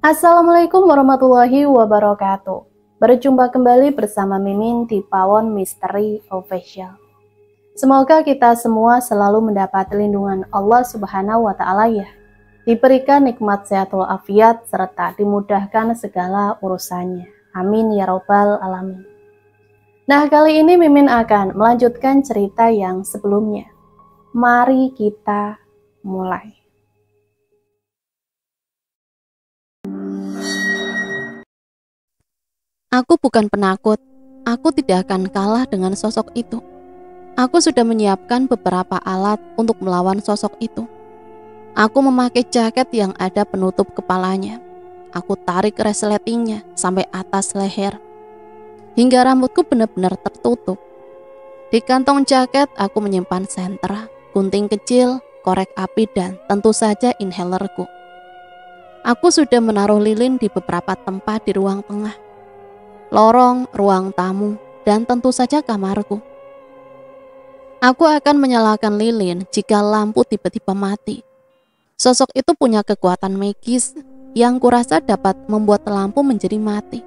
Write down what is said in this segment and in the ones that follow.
Assalamualaikum warahmatullahi wabarakatuh. Berjumpa kembali bersama Mimin di Pawon Misteri Official. Semoga kita semua selalu mendapat lindungan Allah Subhanahu wa Ta'ala ya. Diberikan nikmat sehatul afiat serta dimudahkan segala urusannya. Amin ya robbal alamin. Nah, kali ini Mimin akan melanjutkan cerita yang sebelumnya. Mari kita mulai. Aku bukan penakut, aku tidak akan kalah dengan sosok itu. Aku sudah menyiapkan beberapa alat untuk melawan sosok itu. Aku memakai jaket yang ada penutup kepalanya. Aku tarik resletingnya sampai atas leher, hingga rambutku benar-benar tertutup. Di kantong jaket aku menyimpan senter, gunting kecil, korek api, dan tentu saja inhalerku. Aku sudah menaruh lilin di beberapa tempat di ruang tengah, lorong, ruang tamu, dan tentu saja kamarku. Aku akan menyalakan lilin jika lampu tiba-tiba mati. Sosok itu punya kekuatan magis yang kurasa dapat membuat lampu menjadi mati.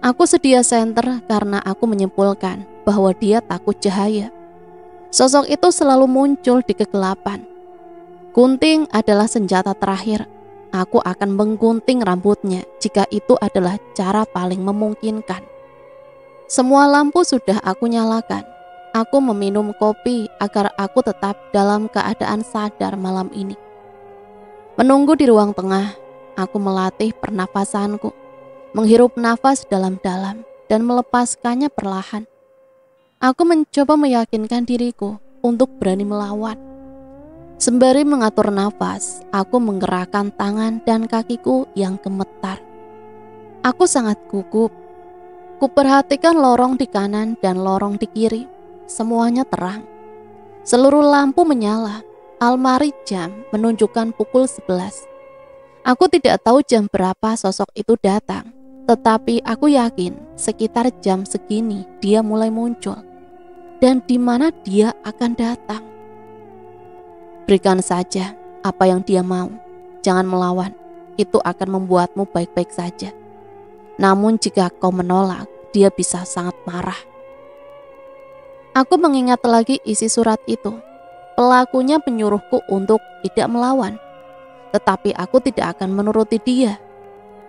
Aku sedia senter karena aku menyimpulkan bahwa dia takut cahaya. Sosok itu selalu muncul di kegelapan. Gunting adalah senjata terakhir. Aku akan menggunting rambutnya jika itu adalah cara paling memungkinkan. Semua lampu sudah aku nyalakan. Aku meminum kopi agar aku tetap dalam keadaan sadar malam ini. Menunggu di ruang tengah, aku melatih pernafasanku, menghirup nafas dalam-dalam dan melepaskannya perlahan. Aku mencoba meyakinkan diriku untuk berani melawan. Sembari mengatur nafas, aku menggerakkan tangan dan kakiku yang gemetar. Aku sangat gugup. Kuperhatikan lorong di kanan dan lorong di kiri. Semuanya terang. Seluruh lampu menyala. Almari jam menunjukkan pukul 11. Aku tidak tahu jam berapa sosok itu datang, tetapi aku yakin sekitar jam segini dia mulai muncul. Dan di mana dia akan datang? Berikan saja apa yang dia mau. Jangan melawan. Itu akan membuatmu baik-baik saja. Namun jika kau menolak, dia bisa sangat marah. Aku mengingat lagi isi surat itu. Pelakunya menyuruhku untuk tidak melawan. Tetapi aku tidak akan menuruti dia.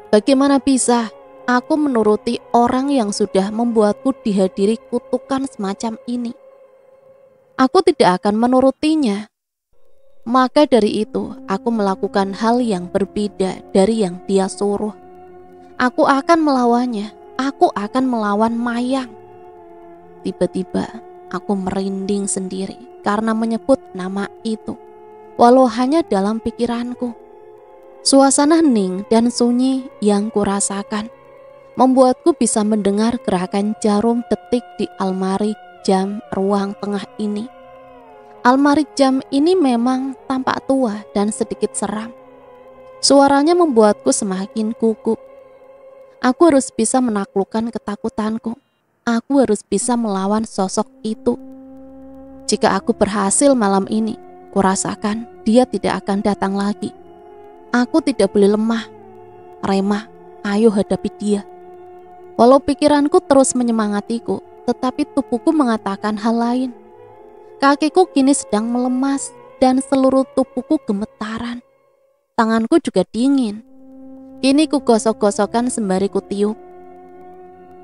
Bagaimana bisa aku menuruti orang yang sudah membuatku dihadiri kutukan semacam ini? Aku tidak akan menurutinya. Maka dari itu, aku melakukan hal yang berbeda dari yang dia suruh. Aku akan melawannya. Aku akan melawan Mayang. Tiba-tiba, aku merinding sendiri karena menyebut nama itu, walau hanya dalam pikiranku. Suasana hening dan sunyi yang kurasakan membuatku bisa mendengar gerakan jarum detik di almari jam ruang tengah ini. Almari jam ini memang tampak tua dan sedikit seram. Suaranya membuatku semakin gugup. Aku harus bisa menaklukkan ketakutanku. Aku harus bisa melawan sosok itu. Jika aku berhasil malam ini, kurasakan dia tidak akan datang lagi. Aku tidak boleh lemah. Remah, ayo hadapi dia. Walau pikiranku terus menyemangatiku, tetapi tubuhku mengatakan hal lain. Kakiku kini sedang melemas dan seluruh tubuhku gemetaran. Tanganku juga dingin. Kini ku gosok-gosokkan sembari ku tiup.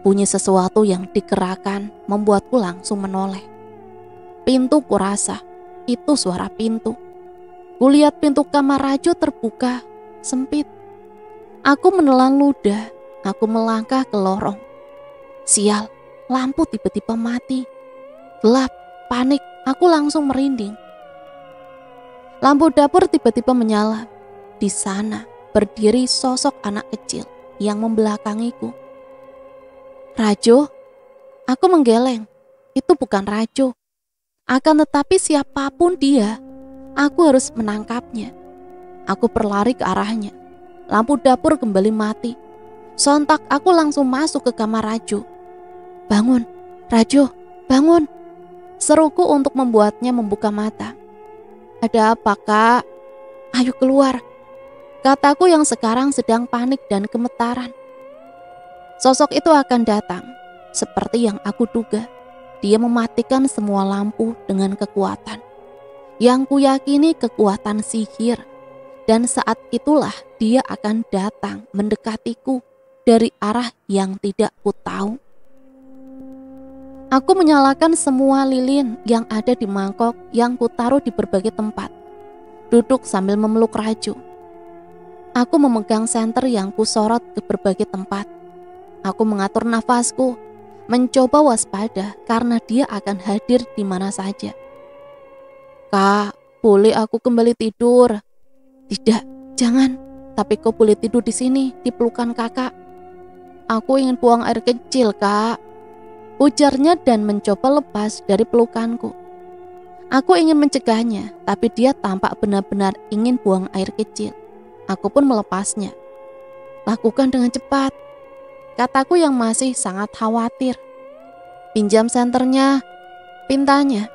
Bunyi sesuatu yang digerakkan membuatku langsung menoleh. Pintu kurasa, itu suara pintu. Kulihat pintu kamar Rajo terbuka, sempit. Aku menelan ludah, aku melangkah ke lorong. Sial, lampu tiba-tiba mati. Gelap, panik. Aku langsung merinding. Lampu dapur tiba-tiba menyala. Di sana berdiri sosok anak kecil yang membelakangiku. Rajo? Aku menggeleng. Itu bukan Rajo. Akan tetapi siapapun dia, aku harus menangkapnya. Aku berlari ke arahnya. Lampu dapur kembali mati. Sontak aku langsung masuk ke kamar Rajo. Bangun, Rajo, bangun. Seruku untuk membuatnya membuka mata. Ada apa, Kak? Ayo keluar. Kataku yang sekarang sedang panik dan gemetaran. Sosok itu akan datang, seperti yang aku duga. Dia mematikan semua lampu dengan kekuatan, yang kuyakini kekuatan sihir. Dan saat itulah dia akan datang mendekatiku dari arah yang tidak ku tahu. Aku menyalakan semua lilin yang ada di mangkok yang kutaruh di berbagai tempat. Duduk sambil memeluk Raju. Aku memegang senter yang kusorot ke berbagai tempat. Aku mengatur nafasku, mencoba waspada karena dia akan hadir di mana saja. Kak, boleh aku kembali tidur? Tidak, jangan. Tapi kau boleh tidur di sini, di pelukan kakak. Aku ingin buang air kecil, Kak. Ujarnya dan mencoba lepas dari pelukanku. Aku ingin mencegahnya, tapi dia tampak benar-benar ingin buang air kecil. Aku pun melepasnya. Lakukan dengan cepat, kataku yang masih sangat khawatir. Pinjam senternya, pintanya.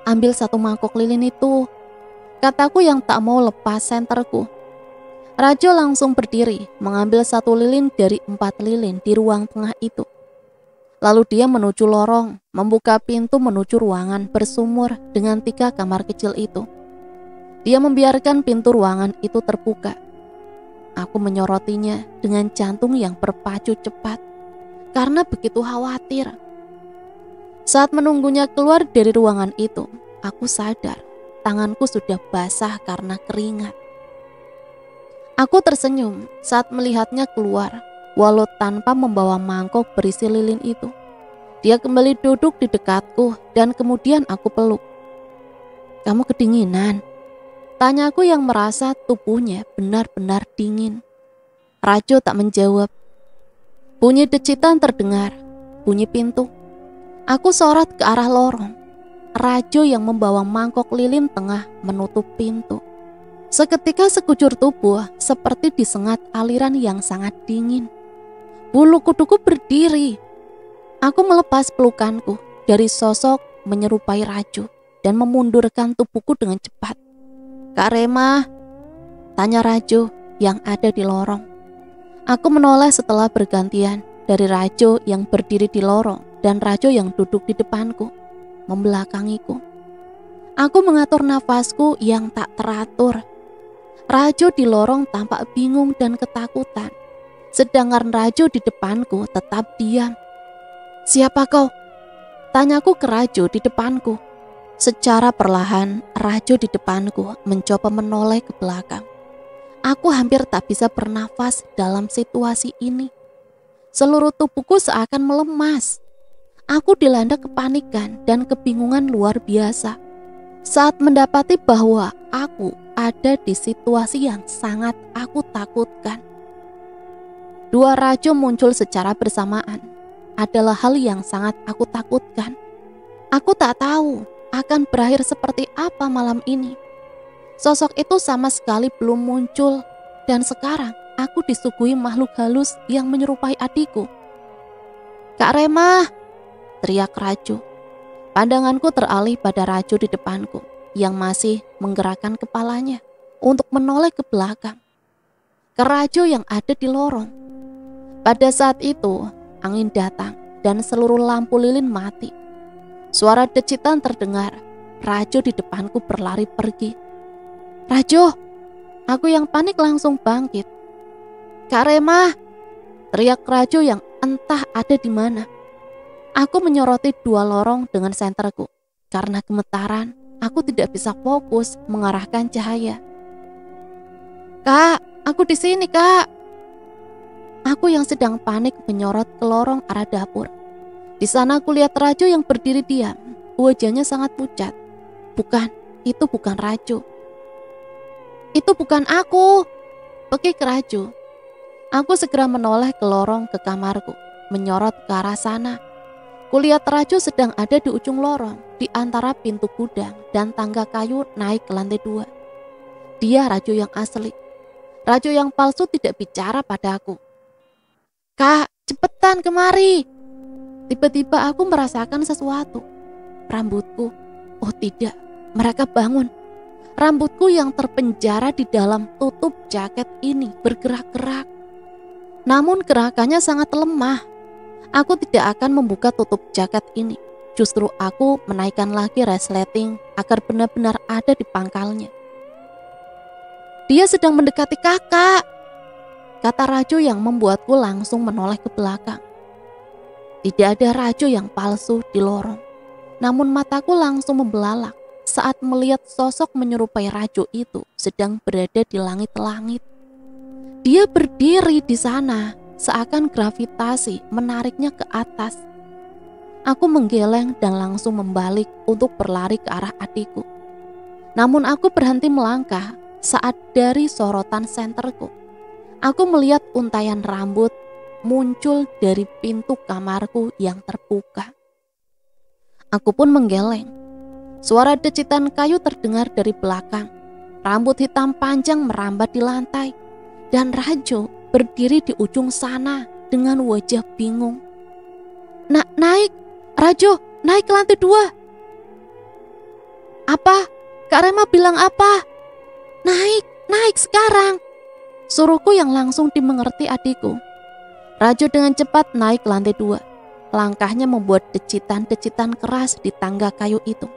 Ambil satu mangkok lilin itu, kataku yang tak mau lepas senterku. Rajo langsung berdiri, mengambil satu lilin dari 4 lilin di ruang tengah itu. Lalu dia menuju lorong, membuka pintu menuju ruangan bersumur dengan 3 kamar kecil itu. Dia membiarkan pintu ruangan itu terbuka. Aku menyorotinya dengan jantung yang berpacu cepat, karena begitu khawatir. Saat menunggunya keluar dari ruangan itu, aku sadar tanganku sudah basah karena keringat. Aku tersenyum saat melihatnya keluar, walau tanpa membawa mangkok berisi lilin itu. Dia kembali duduk di dekatku dan kemudian aku peluk. Kamu kedinginan? Tanyaku yang merasa tubuhnya benar-benar dingin. Rajo tak menjawab. Bunyi decitan terdengar, bunyi pintu. Aku sorot ke arah lorong. Rajo yang membawa mangkok lilin tengah menutup pintu. Seketika sekujur tubuh seperti disengat aliran yang sangat dingin. Bulu kuduku berdiri. Aku melepas pelukanku dari sosok menyerupai Raju dan memundurkan tubuhku dengan cepat. Kak Rema, tanya Raju yang ada di lorong. Aku menoleh setelah bergantian dari Raju yang berdiri di lorong dan Raju yang duduk di depanku, membelakangiku. Aku mengatur nafasku yang tak teratur. Raju di lorong tampak bingung dan ketakutan, sedangkan Raju di depanku tetap diam. Siapa kau? Tanyaku ke Raju di depanku. Secara perlahan, Raju di depanku mencoba menoleh ke belakang. Aku hampir tak bisa bernafas dalam situasi ini. Seluruh tubuhku seakan melemas. Aku dilanda kepanikan dan kebingungan luar biasa saat mendapati bahwa aku ada di situasi yang sangat aku takutkan. 2 Raju muncul secara bersamaan adalah hal yang sangat aku takutkan. Aku tak tahu akan berakhir seperti apa malam ini. Sosok itu sama sekali belum muncul dan sekarang aku disuguhi makhluk halus yang menyerupai adikku. Kak Rema, teriak Raju. Pandanganku teralih pada Raju di depanku yang masih menggerakkan kepalanya untuk menoleh ke belakang, ke Raju yang ada di lorong. Pada saat itu, angin datang dan seluruh lampu lilin mati. Suara decitan terdengar. Raju di depanku berlari pergi. Raju, aku yang panik langsung bangkit. Kak Rema, teriak Raju yang entah ada di mana. Aku menyoroti 2 lorong dengan senterku. Karena gemetaran, aku tidak bisa fokus mengarahkan cahaya. Kak, aku di sini, Kak. Aku yang sedang panik menyorot ke lorong arah dapur. Di sana aku lihat Raju yang berdiri diam. Wajahnya sangat pucat. Bukan, itu bukan Raju. Itu bukan aku. Pekik Raju. Aku segera menoleh ke lorong ke kamarku, menyorot ke arah sana. Kulihat Raju sedang ada di ujung lorong, di antara pintu gudang dan tangga kayu naik ke lantai 2. Dia Raju yang asli. Raju yang palsu tidak bicara padaku. Kak, cepetan kemari. Tiba-tiba aku merasakan sesuatu. Rambutku. Oh tidak, mereka bangun. Rambutku yang terpenjara di dalam tutup jaket ini bergerak-gerak. Namun gerakannya sangat lemah. Aku tidak akan membuka tutup jaket ini. Justru aku menaikkan lagi resleting agar benar-benar ada di pangkalnya. "Dia sedang mendekati kakak," kata Rajo yang membuatku langsung menoleh ke belakang. Tidak ada Rajo yang palsu di lorong. Namun mataku langsung membelalak saat melihat sosok menyerupai Rajo itu sedang berada di langit-langit. Dia berdiri di sana, seakan gravitasi menariknya ke atas. Aku menggeleng dan langsung membalik untuk berlari ke arah adikku. Namun aku berhenti melangkah saat dari sorotan senterku, aku melihat untaian rambut muncul dari pintu kamarku yang terbuka. Aku pun menggeleng. Suara decitan kayu terdengar dari belakang. Rambut hitam panjang merambat di lantai. Dan Rajo berdiri di ujung sana dengan wajah bingung. Naik, Rajo, naik ke lantai 2. Apa? Kak Rema bilang apa? Naik sekarang, suruhku yang langsung dimengerti adikku. Rajo dengan cepat naik ke lantai 2. Langkahnya membuat decitan-decitan keras di tangga kayu itu.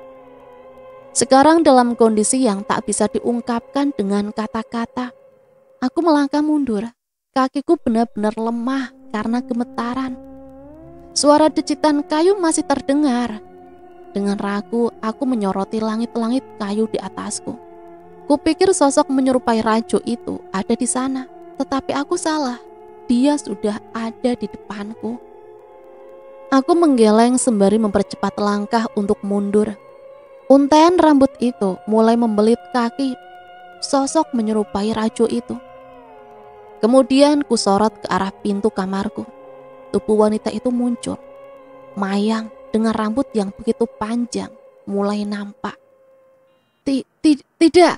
Sekarang dalam kondisi yang tak bisa diungkapkan dengan kata-kata, aku melangkah mundur. Kakiku benar-benar lemah karena gemetaran. Suara decitan kayu masih terdengar. Dengan ragu, aku menyoroti langit-langit kayu di atasku. Kupikir sosok menyerupai Rajo itu ada di sana, tetapi aku salah. Dia sudah ada di depanku. Aku menggeleng sembari mempercepat langkah untuk mundur. Untaian rambut itu mulai membelit kaki sosok menyerupai Rajo itu. Kemudian kusorot ke arah pintu kamarku. Tubuh wanita itu muncul. Mayang dengan rambut yang begitu panjang mulai nampak. Tidak,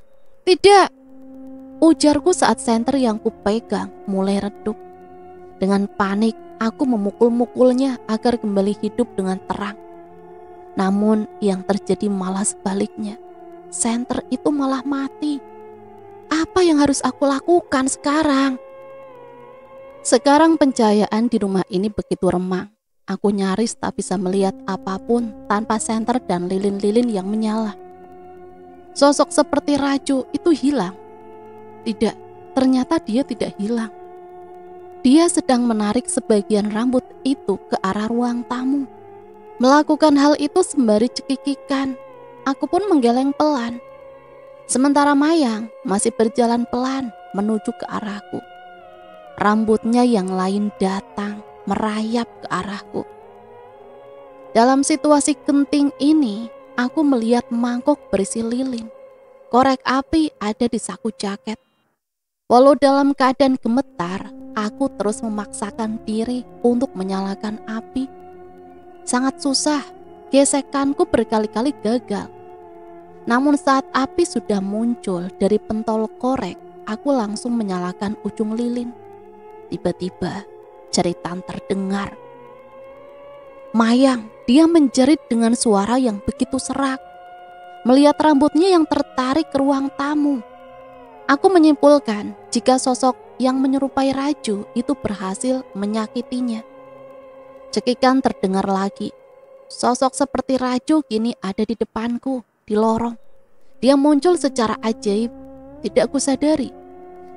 ujarku saat senter yang kupegang mulai redup. Dengan panik, aku memukul-mukulnya agar kembali hidup dengan terang. Namun yang terjadi malah sebaliknya. Senter itu malah mati. Apa yang harus aku lakukan sekarang? Sekarang pencahayaan di rumah ini begitu remang. Aku nyaris tak bisa melihat apapun tanpa senter dan lilin-lilin yang menyala. Sosok seperti Rajo itu hilang. Tidak, ternyata dia tidak hilang. Dia sedang menarik sebagian rambut itu ke arah ruang tamu. Melakukan hal itu sembari cekikikan. Aku pun menggeleng pelan. Sementara Mayang masih berjalan pelan menuju ke arahku. Rambutnya yang lain datang merayap ke arahku. Dalam situasi genting ini, aku melihat mangkok berisi lilin. Korek api ada di saku jaket. Walau dalam keadaan gemetar, aku terus memaksakan diri untuk menyalakan api. Sangat susah, gesekanku berkali-kali gagal. Namun saat api sudah muncul dari pentol korek, aku langsung menyalakan ujung lilin. Tiba-tiba jeritan terdengar. Mayang, dia menjerit dengan suara yang begitu serak. Melihat rambutnya yang tertarik ke ruang tamu, aku menyimpulkan jika sosok yang menyerupai Rajo itu berhasil menyakitinya. Cekikan terdengar lagi. Sosok seperti Rajo kini ada di depanku, di lorong. Dia muncul secara ajaib, tidak kusadari.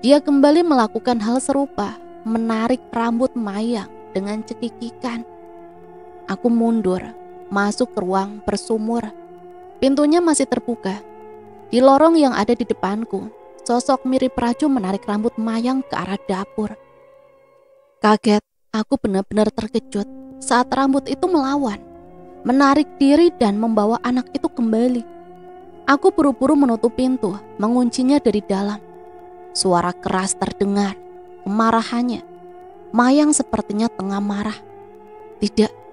Dia kembali melakukan hal serupa, menarik rambut Mayang dengan cekikikan. Aku mundur, masuk ke ruang bersumur. Pintunya masih terbuka. Di lorong yang ada di depanku, sosok mirip Rajo menarik rambut Mayang ke arah dapur. Kaget, aku benar-benar terkejut saat rambut itu melawan, menarik diri dan membawa anak itu kembali. Aku buru-buru menutup pintu, menguncinya dari dalam. Suara keras terdengar, kemarahannya. Mayang sepertinya tengah marah. Tidak.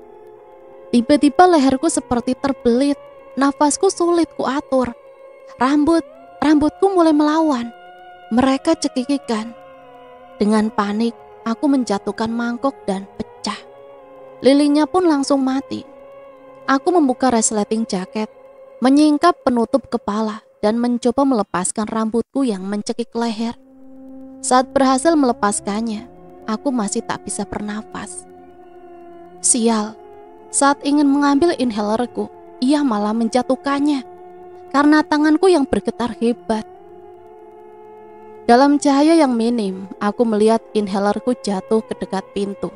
Tiba-tiba leherku seperti terbelit, nafasku sulit kuatur. Rambutku mulai melawan. Mereka cekikikan. Dengan panik, aku menjatuhkan mangkok dan pecah. Lilinnya pun langsung mati. Aku membuka resleting jaket, menyingkap penutup kepala dan mencoba melepaskan rambutku yang mencekik leher. Saat berhasil melepaskannya, aku masih tak bisa bernafas. Sial, saat ingin mengambil inhalerku, ia malah menjatuhkannya karena tanganku yang bergetar hebat. Dalam cahaya yang minim, aku melihat inhalerku jatuh ke dekat pintu.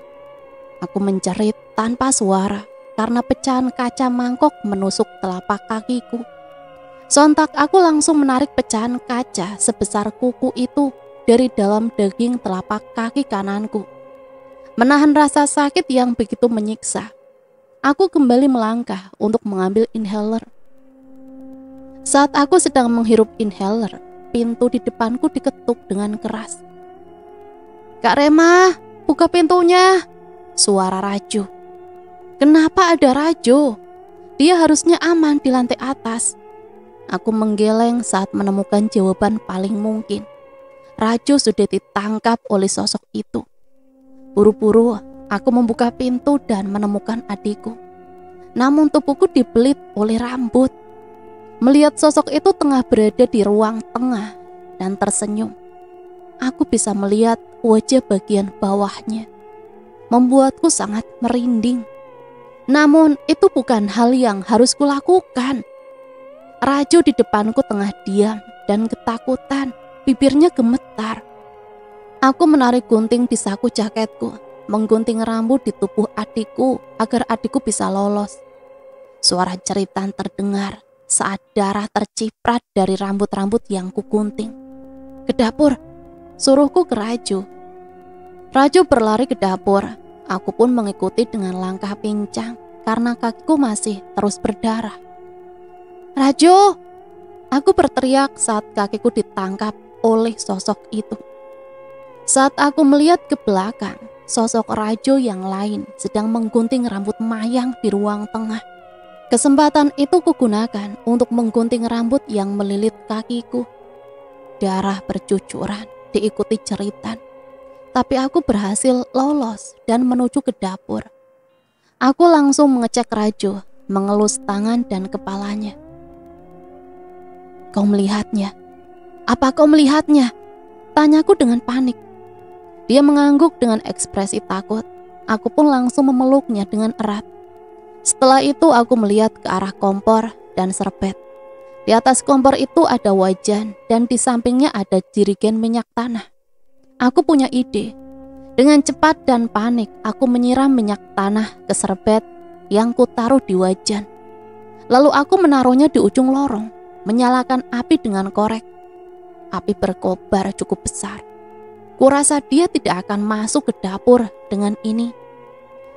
Aku menjerit tanpa suara karena pecahan kaca mangkok menusuk telapak kakiku. Sontak aku langsung menarik pecahan kaca sebesar kuku itu dari dalam daging telapak kaki kananku. Menahan rasa sakit yang begitu menyiksa, aku kembali melangkah untuk mengambil inhaler. Saat aku sedang menghirup inhaler, pintu di depanku diketuk dengan keras. "Kak Rema, buka pintunya!" Suara Rajo. Kenapa ada Rajo? Dia harusnya aman di lantai atas. Aku menggeleng saat menemukan jawaban paling mungkin. Rajo sudah ditangkap oleh sosok itu. Buru-buru aku membuka pintu dan menemukan adikku. Namun tubuhku dibelit oleh rambut. Melihat sosok itu tengah berada di ruang tengah dan tersenyum, aku bisa melihat wajah bagian bawahnya. Membuatku sangat merinding. Namun itu bukan hal yang harus kulakukan. Rajo di depanku tengah diam dan ketakutan, bibirnya gemetar. Aku menarik gunting di saku jaketku, menggunting rambut di tubuh adikku agar adikku bisa lolos. Suara jeritan terdengar saat darah terciprat dari rambut-rambut yang kugunting. "Ke dapur," suruhku ke Rajo. Rajo berlari ke dapur. Aku pun mengikuti dengan langkah pincang karena kakiku masih terus berdarah. "Rajo!" Aku berteriak saat kakiku ditangkap oleh sosok itu. Saat aku melihat ke belakang, sosok Rajo yang lain sedang menggunting rambut mayang di ruang tengah. Kesempatan itu kugunakan untuk menggunting rambut yang melilit kakiku. Darah bercucuran diikuti jeritan, tapi aku berhasil lolos dan menuju ke dapur. Aku langsung mengecek Rajo, mengelus tangan dan kepalanya. "Kau melihatnya? Apa kau melihatnya?" Tanyaku dengan panik. Dia mengangguk dengan ekspresi takut. Aku pun langsung memeluknya dengan erat. Setelah itu aku melihat ke arah kompor dan serbet. Di atas kompor itu ada wajan dan di sampingnya ada jerigen minyak tanah. Aku punya ide. Dengan cepat dan panik, aku menyiram minyak tanah ke serbet yang kutaruh di wajan. Lalu aku menaruhnya di ujung lorong, menyalakan api dengan korek. Api berkobar cukup besar. Kurasa dia tidak akan masuk ke dapur dengan ini.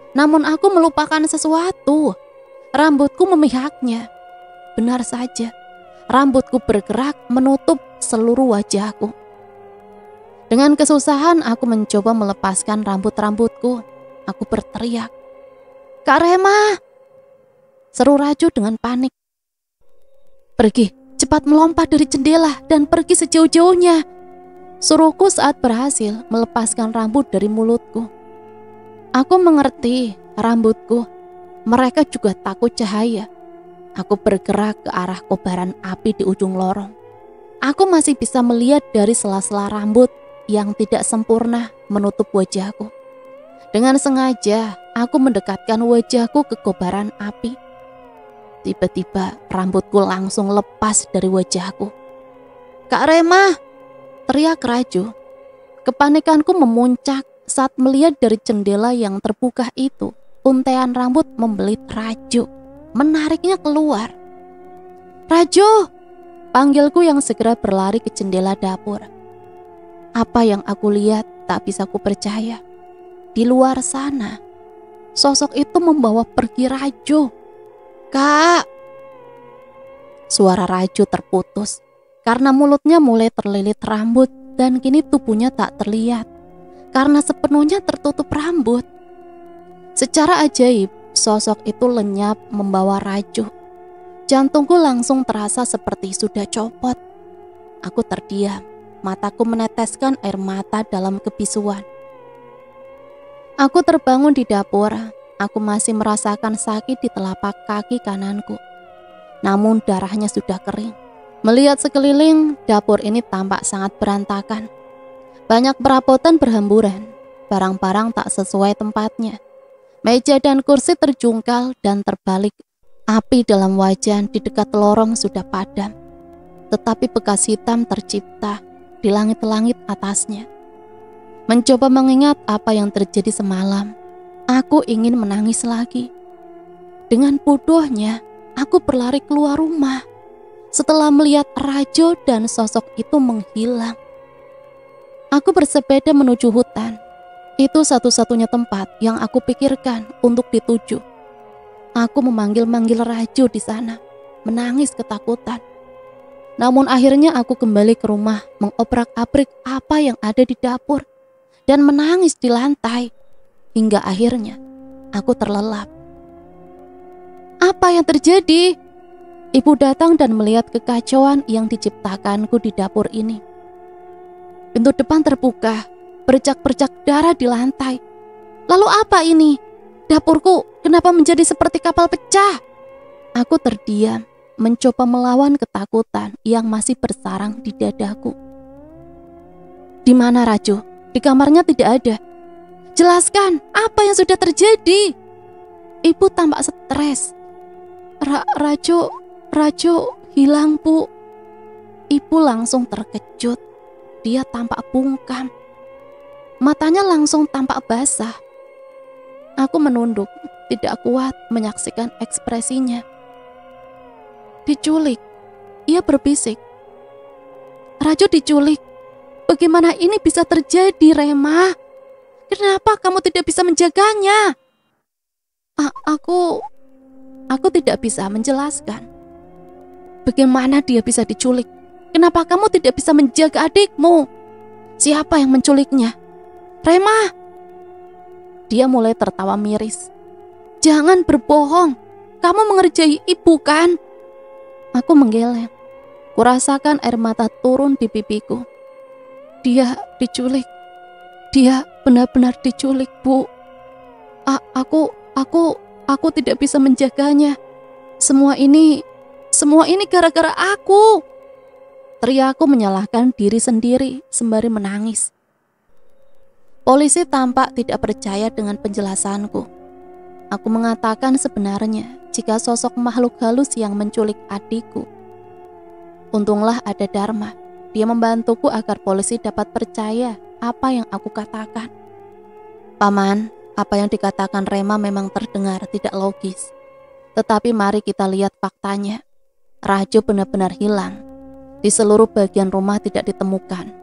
Namun aku melupakan sesuatu. Rambutku memihaknya. Benar saja, rambutku bergerak menutup seluruh wajahku. Dengan kesusahan aku mencoba melepaskan rambut-rambutku. Aku berteriak, "Kak Rema!" Seru Rajo dengan panik. "Pergi, cepat melompat dari jendela dan pergi sejauh-jauhnya," suruhku saat berhasil melepaskan rambut dari mulutku. Aku mengerti rambutku. Mereka juga takut cahaya. Aku bergerak ke arah kobaran api di ujung lorong. Aku masih bisa melihat dari sela-sela rambut yang tidak sempurna menutup wajahku. Dengan sengaja, aku mendekatkan wajahku ke kobaran api. Tiba-tiba rambutku langsung lepas dari wajahku. "Kak Rema!" teriak Rajo. Kepanikanku memuncak saat melihat dari jendela yang terbuka itu, untaian rambut membelit Rajo, menariknya keluar. "Rajo!" panggilku yang segera berlari ke jendela dapur. Apa yang aku lihat tak bisa kupercaya. Di luar sana, sosok itu membawa pergi Rajo. "Kak!" Suara Rajo terputus karena mulutnya mulai terlilit rambut dan kini tubuhnya tak terlihat karena sepenuhnya tertutup rambut. Secara ajaib, sosok itu lenyap membawa Rajo. Jantungku langsung terasa seperti sudah copot. Aku terdiam, mataku meneteskan air mata dalam kebisuan. Aku terbangun di dapur. Aku masih merasakan sakit di telapak kaki kananku. Namun darahnya sudah kering. Melihat sekeliling, dapur ini tampak sangat berantakan. Banyak perabotan berhamburan, barang-barang tak sesuai tempatnya. Meja dan kursi terjungkal dan terbalik. Api dalam wajan di dekat lorong sudah padam, tetapi bekas hitam tercipta di langit-langit atasnya. Mencoba mengingat apa yang terjadi semalam, aku ingin menangis lagi. Dengan bodohnya, aku berlari keluar rumah setelah melihat Rajo dan sosok itu menghilang. Aku bersepeda menuju hutan. Itu satu-satunya tempat yang aku pikirkan untuk dituju. Aku memanggil-manggil Rajo di sana, menangis ketakutan. Namun akhirnya aku kembali ke rumah, mengobrak-abrik apa yang ada di dapur, dan menangis di lantai. Hingga akhirnya aku terlelap. Apa yang terjadi? Ibu datang dan melihat kekacauan yang diciptakanku di dapur ini. Pintu depan terbuka, bercak-bercak darah di lantai. Lalu apa ini? Dapurku kenapa menjadi seperti kapal pecah? Aku terdiam, mencoba melawan ketakutan yang masih bersarang di dadaku. Di mana Rajo? Di kamarnya tidak ada. Jelaskan, apa yang sudah terjadi? Ibu tampak stres. Rajo hilang, Bu. Ibu langsung terkejut. Dia tampak bungkam. Matanya langsung tampak basah. Aku menunduk, tidak kuat menyaksikan ekspresinya. Diculik. Ia berbisik. Rajo diculik. Bagaimana ini bisa terjadi, Rema? Kenapa kamu tidak bisa menjaganya? Aku tidak bisa menjelaskan. Bagaimana dia bisa diculik? Kenapa kamu tidak bisa menjaga adikmu? Siapa yang menculiknya? Rema! Dia mulai tertawa miris. Jangan berbohong. Kamu mengerjai ibu kan? Aku menggeleng. Kurasakan air mata turun di pipiku. Dia diculik. Dia benar-benar diculik, Bu. Aku tidak bisa menjaganya. Semua ini gara-gara aku. Teriakku menyalahkan diri sendiri sembari menangis. Polisi tampak tidak percaya dengan penjelasanku. Aku mengatakan sebenarnya jika sosok makhluk halus yang menculik adikku. Untunglah ada Dharma. Dia membantuku agar polisi dapat percaya apa yang aku katakan. Paman, apa yang dikatakan Rema memang terdengar tidak logis. Tetapi mari kita lihat faktanya. Rajo benar-benar hilang. Di seluruh bagian rumah tidak ditemukan.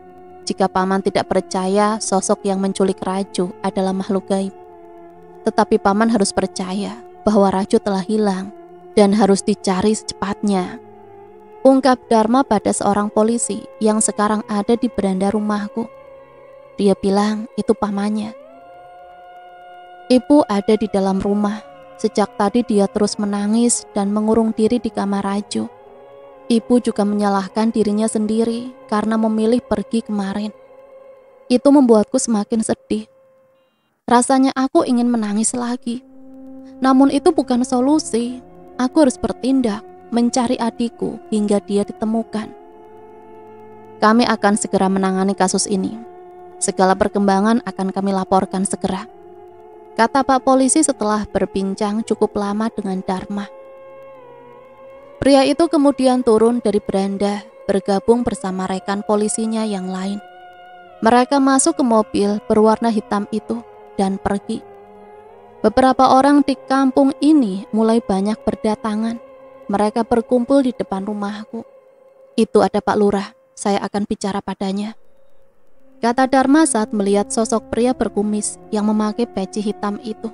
Jika paman tidak percaya sosok yang menculik Rajo adalah makhluk gaib. Tetapi paman harus percaya bahwa Rajo telah hilang dan harus dicari secepatnya. Ungkap Dharma pada seorang polisi yang sekarang ada di beranda rumahku. Dia bilang itu pamannya. Ibu ada di dalam rumah. Sejak tadi dia terus menangis dan mengurung diri di kamar Rajo. Ibu juga menyalahkan dirinya sendiri karena memilih pergi kemarin. Itu membuatku semakin sedih. Rasanya aku ingin menangis lagi. Namun itu bukan solusi. Aku harus bertindak, mencari adikku hingga dia ditemukan. Kami akan segera menangani kasus ini. Segala perkembangan akan kami laporkan segera, kata Pak Polisi setelah berbincang cukup lama dengan Dharma. Pria itu kemudian turun dari beranda, bergabung bersama rekan polisinya yang lain. Mereka masuk ke mobil berwarna hitam itu dan pergi. Beberapa orang di kampung ini mulai banyak berdatangan. Mereka berkumpul di depan rumahku. Itu ada Pak Lurah, saya akan bicara padanya, kata Dharma saat melihat sosok pria berkumis yang memakai peci hitam itu.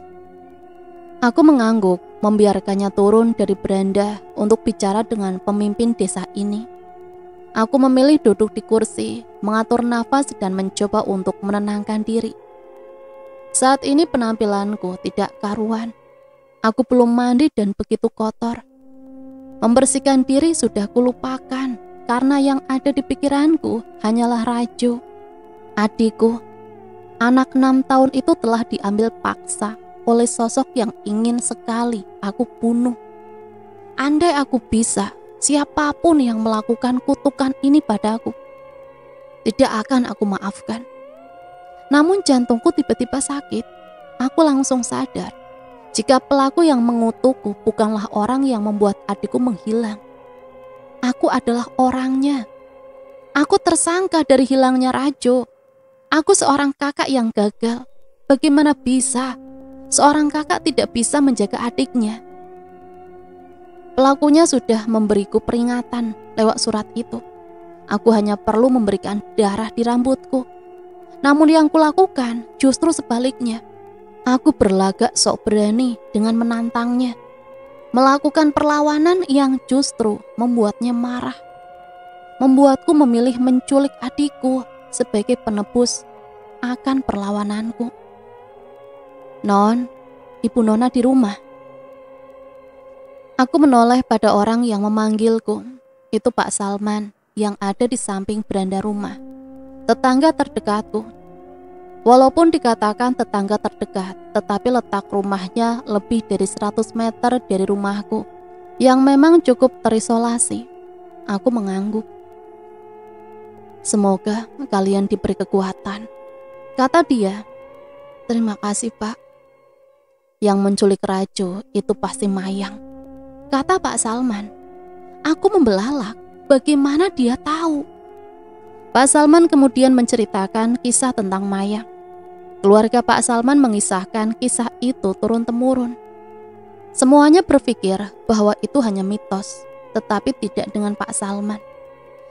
Aku mengangguk, membiarkannya turun dari beranda untuk bicara dengan pemimpin desa ini. Aku memilih duduk di kursi, mengatur nafas dan mencoba untuk menenangkan diri. Saat ini penampilanku tidak karuan. Aku belum mandi dan begitu kotor. Membersihkan diri sudah kulupakan karena yang ada di pikiranku hanyalah Rajo, adikku. Anak 6 tahun itu telah diambil paksa oleh sosok yang ingin sekali aku bunuh. Andai aku bisa, siapapun yang melakukan kutukan ini padaku, tidak akan aku maafkan. Namun jantungku tiba-tiba sakit. Aku langsung sadar jika pelaku yang mengutukku bukanlah orang yang membuat adikku menghilang. Aku adalah orangnya. Aku tersangka dari hilangnya Rajo. Aku seorang kakak yang gagal. Bagaimana bisa seorang kakak tidak bisa menjaga adiknya? Pelakunya sudah memberiku peringatan lewat surat itu. Aku hanya perlu memberikan darah di rambutku. Namun yang kulakukan justru sebaliknya. Aku berlagak sok berani dengan menantangnya. Melakukan perlawanan yang justru membuatnya marah. Membuatku memilih menculik adikku sebagai penebus akan perlawananku. Non, Ibu Nona di rumah. Aku menoleh pada orang yang memanggilku. Itu Pak Salman yang ada di samping beranda rumah. Tetangga terdekatku. Walaupun dikatakan tetangga terdekat, tetapi letak rumahnya lebih dari 100 meter dari rumahku, yang memang cukup terisolasi. Aku mengangguk. Semoga kalian diberi kekuatan, kata dia. Terima kasih, Pak. Yang menculik Rajo itu pasti Mayang, kata Pak Salman. Aku membelalak, bagaimana dia tahu? Pak Salman kemudian menceritakan kisah tentang Mayang. Keluarga Pak Salman mengisahkan kisah itu turun-temurun. Semuanya berpikir bahwa itu hanya mitos, tetapi tidak dengan Pak Salman.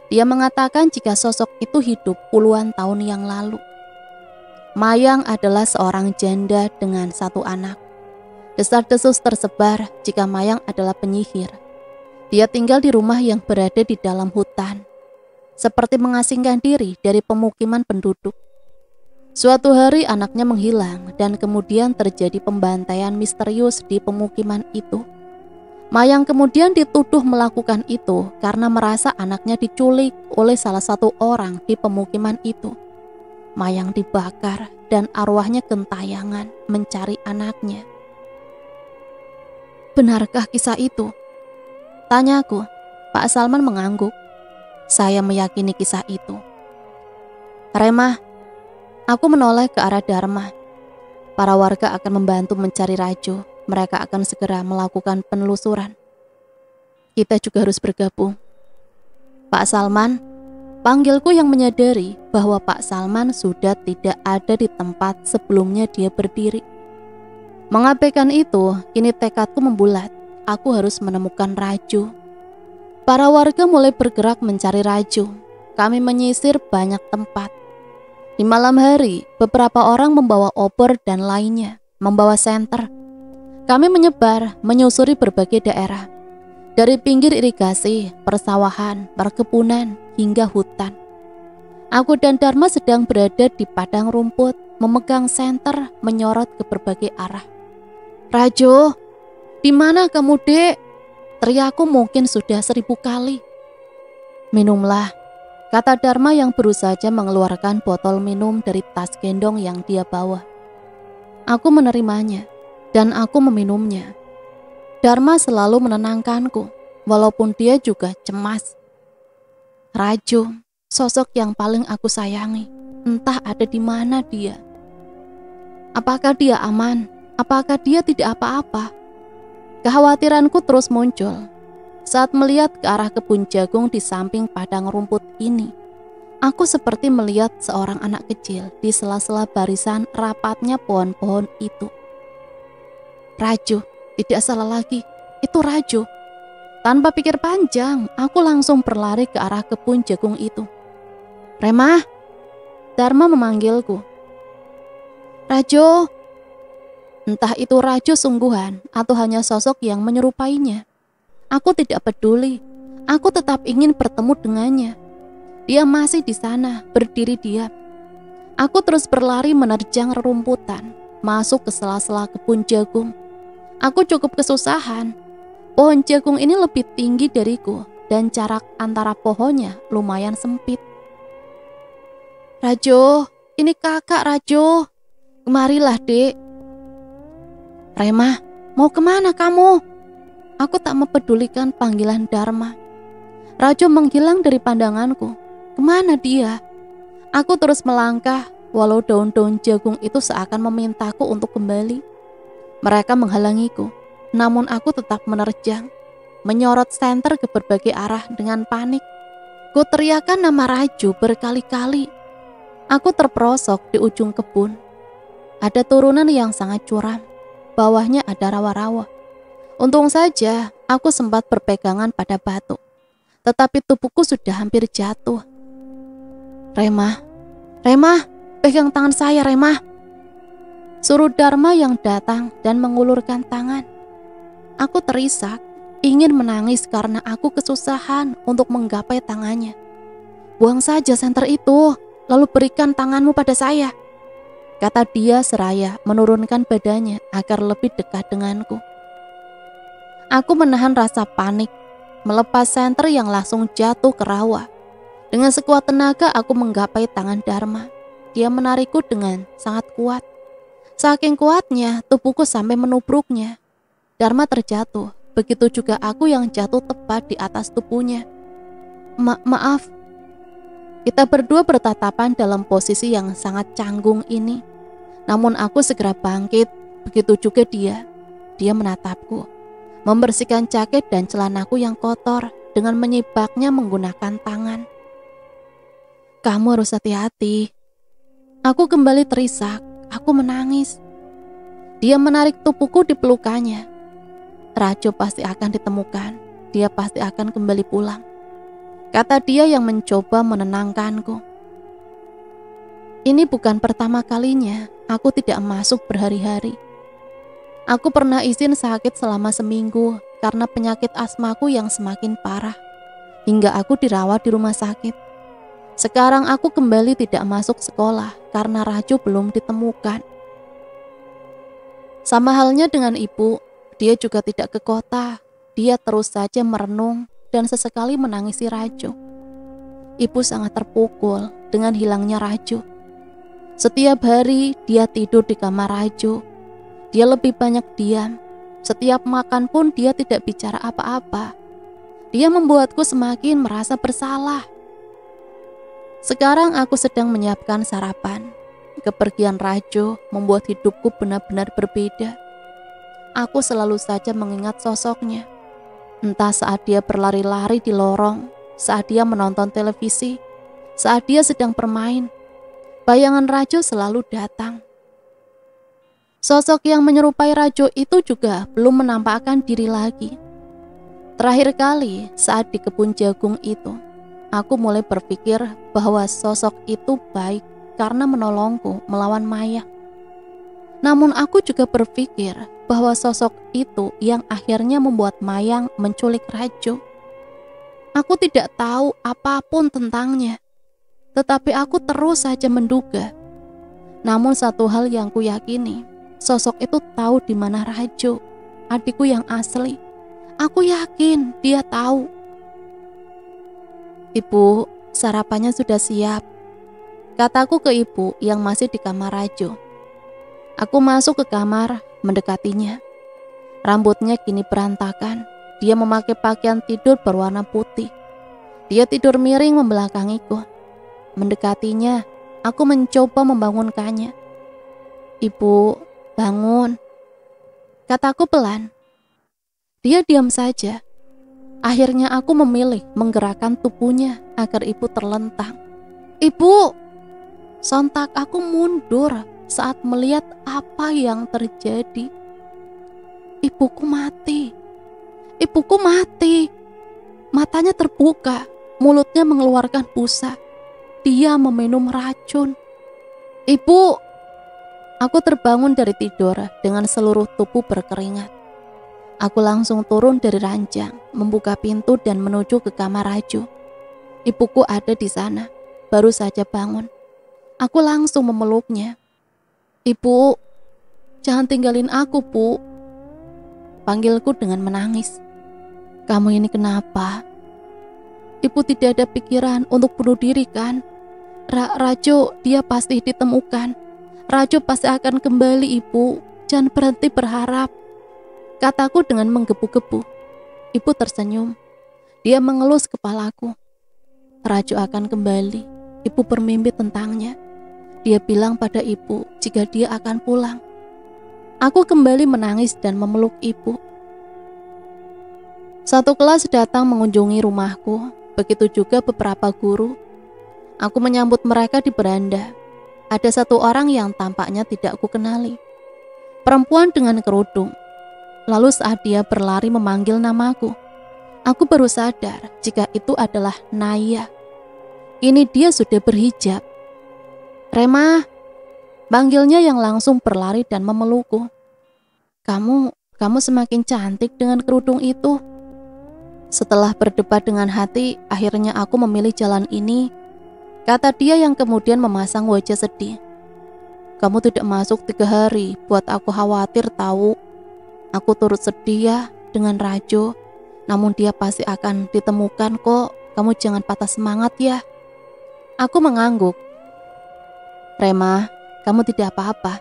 Dia mengatakan jika sosok itu hidup puluhan tahun yang lalu. Mayang adalah seorang janda dengan 1 anak. Desas-desus tersebar jika Mayang adalah penyihir. Dia tinggal di rumah yang berada di dalam hutan, seperti mengasingkan diri dari pemukiman penduduk. Suatu hari anaknya menghilang dan kemudian terjadi pembantaian misterius di pemukiman itu. Mayang kemudian dituduh melakukan itu karena merasa anaknya diculik oleh salah satu orang di pemukiman itu. Mayang dibakar dan arwahnya gentayangan mencari anaknya. Benarkah kisah itu? Tanyaku. Pak Salman mengangguk. Saya meyakini kisah itu. Remah. Aku menoleh ke arah Dharma. Para warga akan membantu mencari Rajo. Mereka akan segera melakukan penelusuran. Kita juga harus bergabung. Pak Salman, panggilku yang menyadari bahwa Pak Salman sudah tidak ada di tempat sebelumnya dia berdiri. Mengabaikan itu, kini tekadku membulat. Aku harus menemukan Rajo. Para warga mulai bergerak mencari Rajo. Kami menyisir banyak tempat. Di malam hari, beberapa orang membawa obor dan lainnya, membawa senter. Kami menyebar, menyusuri berbagai daerah. Dari pinggir irigasi, persawahan, perkebunan, hingga hutan. Aku dan Dharma sedang berada di padang rumput, memegang senter, menyorot ke berbagai arah. Rajo, di mana kamu, Dek? Teriakku mungkin sudah 1000 kali. Minumlah, kata Dharma yang baru saja mengeluarkan botol minum dari tas gendong yang dia bawa. Aku menerimanya, dan aku meminumnya. Dharma selalu menenangkanku, walaupun dia juga cemas. Rajo, sosok yang paling aku sayangi, entah ada di mana dia. Apakah dia aman? Apakah dia tidak apa-apa? Kekhawatiranku terus muncul. Saat melihat ke arah kebun jagung di samping padang rumput ini, aku seperti melihat seorang anak kecil di sela-sela barisan rapatnya pohon-pohon itu. Rajo, tidak salah lagi, itu Rajo. Tanpa pikir panjang, aku langsung berlari ke arah kebun jagung itu. Remah, Dharma memanggilku. Rajo. Entah itu Rajo sungguhan atau hanya sosok yang menyerupainya. Aku tidak peduli, aku tetap ingin bertemu dengannya. Dia masih di sana, berdiri diam. Aku terus berlari menerjang rerumputan, masuk ke sela-sela kebun jagung. Aku cukup kesusahan. Pohon jagung ini lebih tinggi dariku dan jarak antara pohonnya lumayan sempit. Rajo, ini kakak Rajo. Kemarilah, Dek. Remah, mau kemana kamu? Aku tak mempedulikan panggilan Dharma. Rajo menghilang dari pandanganku. Kemana dia? Aku terus melangkah, walau daun-daun jagung itu seakan memintaku untuk kembali. Mereka menghalangiku, namun aku tetap menerjang, menyorot senter ke berbagai arah dengan panik. Ku teriakan nama Rajo berkali-kali. Aku terperosok di ujung kebun. Ada turunan yang sangat curam, bawahnya ada rawa-rawa. Untung saja aku sempat berpegangan pada batu, tetapi tubuhku sudah hampir jatuh. Remah, pegang tangan saya, Remah. Suruh Dharma yang datang dan mengulurkan tangan. Aku terisak, ingin menangis karena aku kesusahan untuk menggapai tangannya. Buang saja senter itu, lalu berikan tanganmu pada saya, kata dia seraya menurunkan badannya agar lebih dekat denganku. Aku menahan rasa panik, melepas senter yang langsung jatuh ke rawa. Dengan sekuat tenaga aku menggapai tangan Dharma. Dia menarikku dengan sangat kuat. Saking kuatnya, tubuhku sampai menubruknya. Dharma terjatuh, begitu juga aku yang jatuh tepat di atas tubuhnya. Maaf. Kita berdua bertatapan dalam posisi yang sangat canggung ini. Namun aku segera bangkit, begitu juga dia. Dia menatapku, membersihkan jaket dan celanaku yang kotor dengan menyibaknya menggunakan tangan. Kamu harus hati-hati. Aku kembali terisak, aku menangis. Dia menarik tubuhku di pelukannya. Rajo pasti akan ditemukan, dia pasti akan kembali pulang, kata dia yang mencoba menenangkanku. Ini bukan pertama kalinya aku tidak masuk berhari-hari. Aku pernah izin sakit selama seminggu karena penyakit asmaku yang semakin parah, hingga aku dirawat di rumah sakit. Sekarang aku kembali tidak masuk sekolah karena Rajo belum ditemukan. Sama halnya dengan ibu, dia juga tidak ke kota. Dia terus saja merenung dan sesekali menangisi Rajo. Ibu sangat terpukul dengan hilangnya Rajo. Setiap hari dia tidur di kamar Rajo. Dia lebih banyak diam. Setiap makan pun dia tidak bicara apa-apa. Dia membuatku semakin merasa bersalah. Sekarang aku sedang menyiapkan sarapan. Kepergian Rajo membuat hidupku benar-benar berbeda. Aku selalu saja mengingat sosoknya. Entah saat dia berlari-lari di lorong, saat dia menonton televisi, saat dia sedang bermain. Bayangan Rajo selalu datang. Sosok yang menyerupai Rajo itu juga belum menampakkan diri lagi. Terakhir kali saat di kebun jagung itu, aku mulai berpikir bahwa sosok itu baik karena menolongku melawan Maya. Namun aku juga berpikir bahwa sosok itu yang akhirnya membuat Mayang menculik Rajo. Aku tidak tahu apapun tentangnya, tetapi aku terus saja menduga. Namun satu hal yang kuyakini, sosok itu tahu di mana Rajo, adikku yang asli. Aku yakin dia tahu. Ibu, sarapannya sudah siap, kataku ke ibu yang masih di kamar Rajo. Aku masuk ke kamar, mendekatinya. Rambutnya kini berantakan. Dia memakai pakaian tidur berwarna putih. Dia tidur miring membelakangiku. Mendekatinya, aku mencoba membangunkannya. Ibu, bangun, kataku pelan. Dia diam saja. Akhirnya aku memilih menggerakkan tubuhnya agar ibu terlentang. Ibu! Sontak aku mundur saat melihat apa yang terjadi. Ibuku mati. Ibuku mati. Matanya terbuka, mulutnya mengeluarkan busa. Dia meminum racun. Ibu! Aku terbangun dari tidur dengan seluruh tubuh berkeringat. Aku langsung turun dari ranjang, membuka pintu dan menuju ke kamar Rajo. Ibuku ada di sana, baru saja bangun. Aku langsung memeluknya. Ibu, jangan tinggalin aku, Bu. Panggilku dengan menangis. Kamu ini kenapa? Ibu tidak ada pikiran untuk bunuh diri kan? Rajo, dia pasti ditemukan. Rajo pasti akan kembali, Ibu. Jangan berhenti berharap, kataku dengan menggebu-gebu. Ibu tersenyum. Dia mengelus kepalaku. Raju akan kembali. Ibu bermimpi tentangnya. Dia bilang pada ibu jika dia akan pulang. Aku kembali menangis dan memeluk ibu. Satu kelas datang mengunjungi rumahku, begitu juga beberapa guru. Aku menyambut mereka di beranda. Ada satu orang yang tampaknya tidak kukenali. Perempuan dengan kerudung. Lalu saat dia berlari memanggil namaku, aku baru sadar jika itu adalah Naya. Kini dia sudah berhijab. Rema, panggilnya yang langsung berlari dan memelukku. Kamu semakin cantik dengan kerudung itu. Setelah berdebat dengan hati, akhirnya aku memilih jalan ini, kata dia yang kemudian memasang wajah sedih. Kamu tidak masuk 3 hari, buat aku khawatir tahu. Aku turut sedih ya dengan Rajo, namun dia pasti akan ditemukan kok. Kamu jangan patah semangat ya. Aku mengangguk. Rema, kamu tidak apa-apa?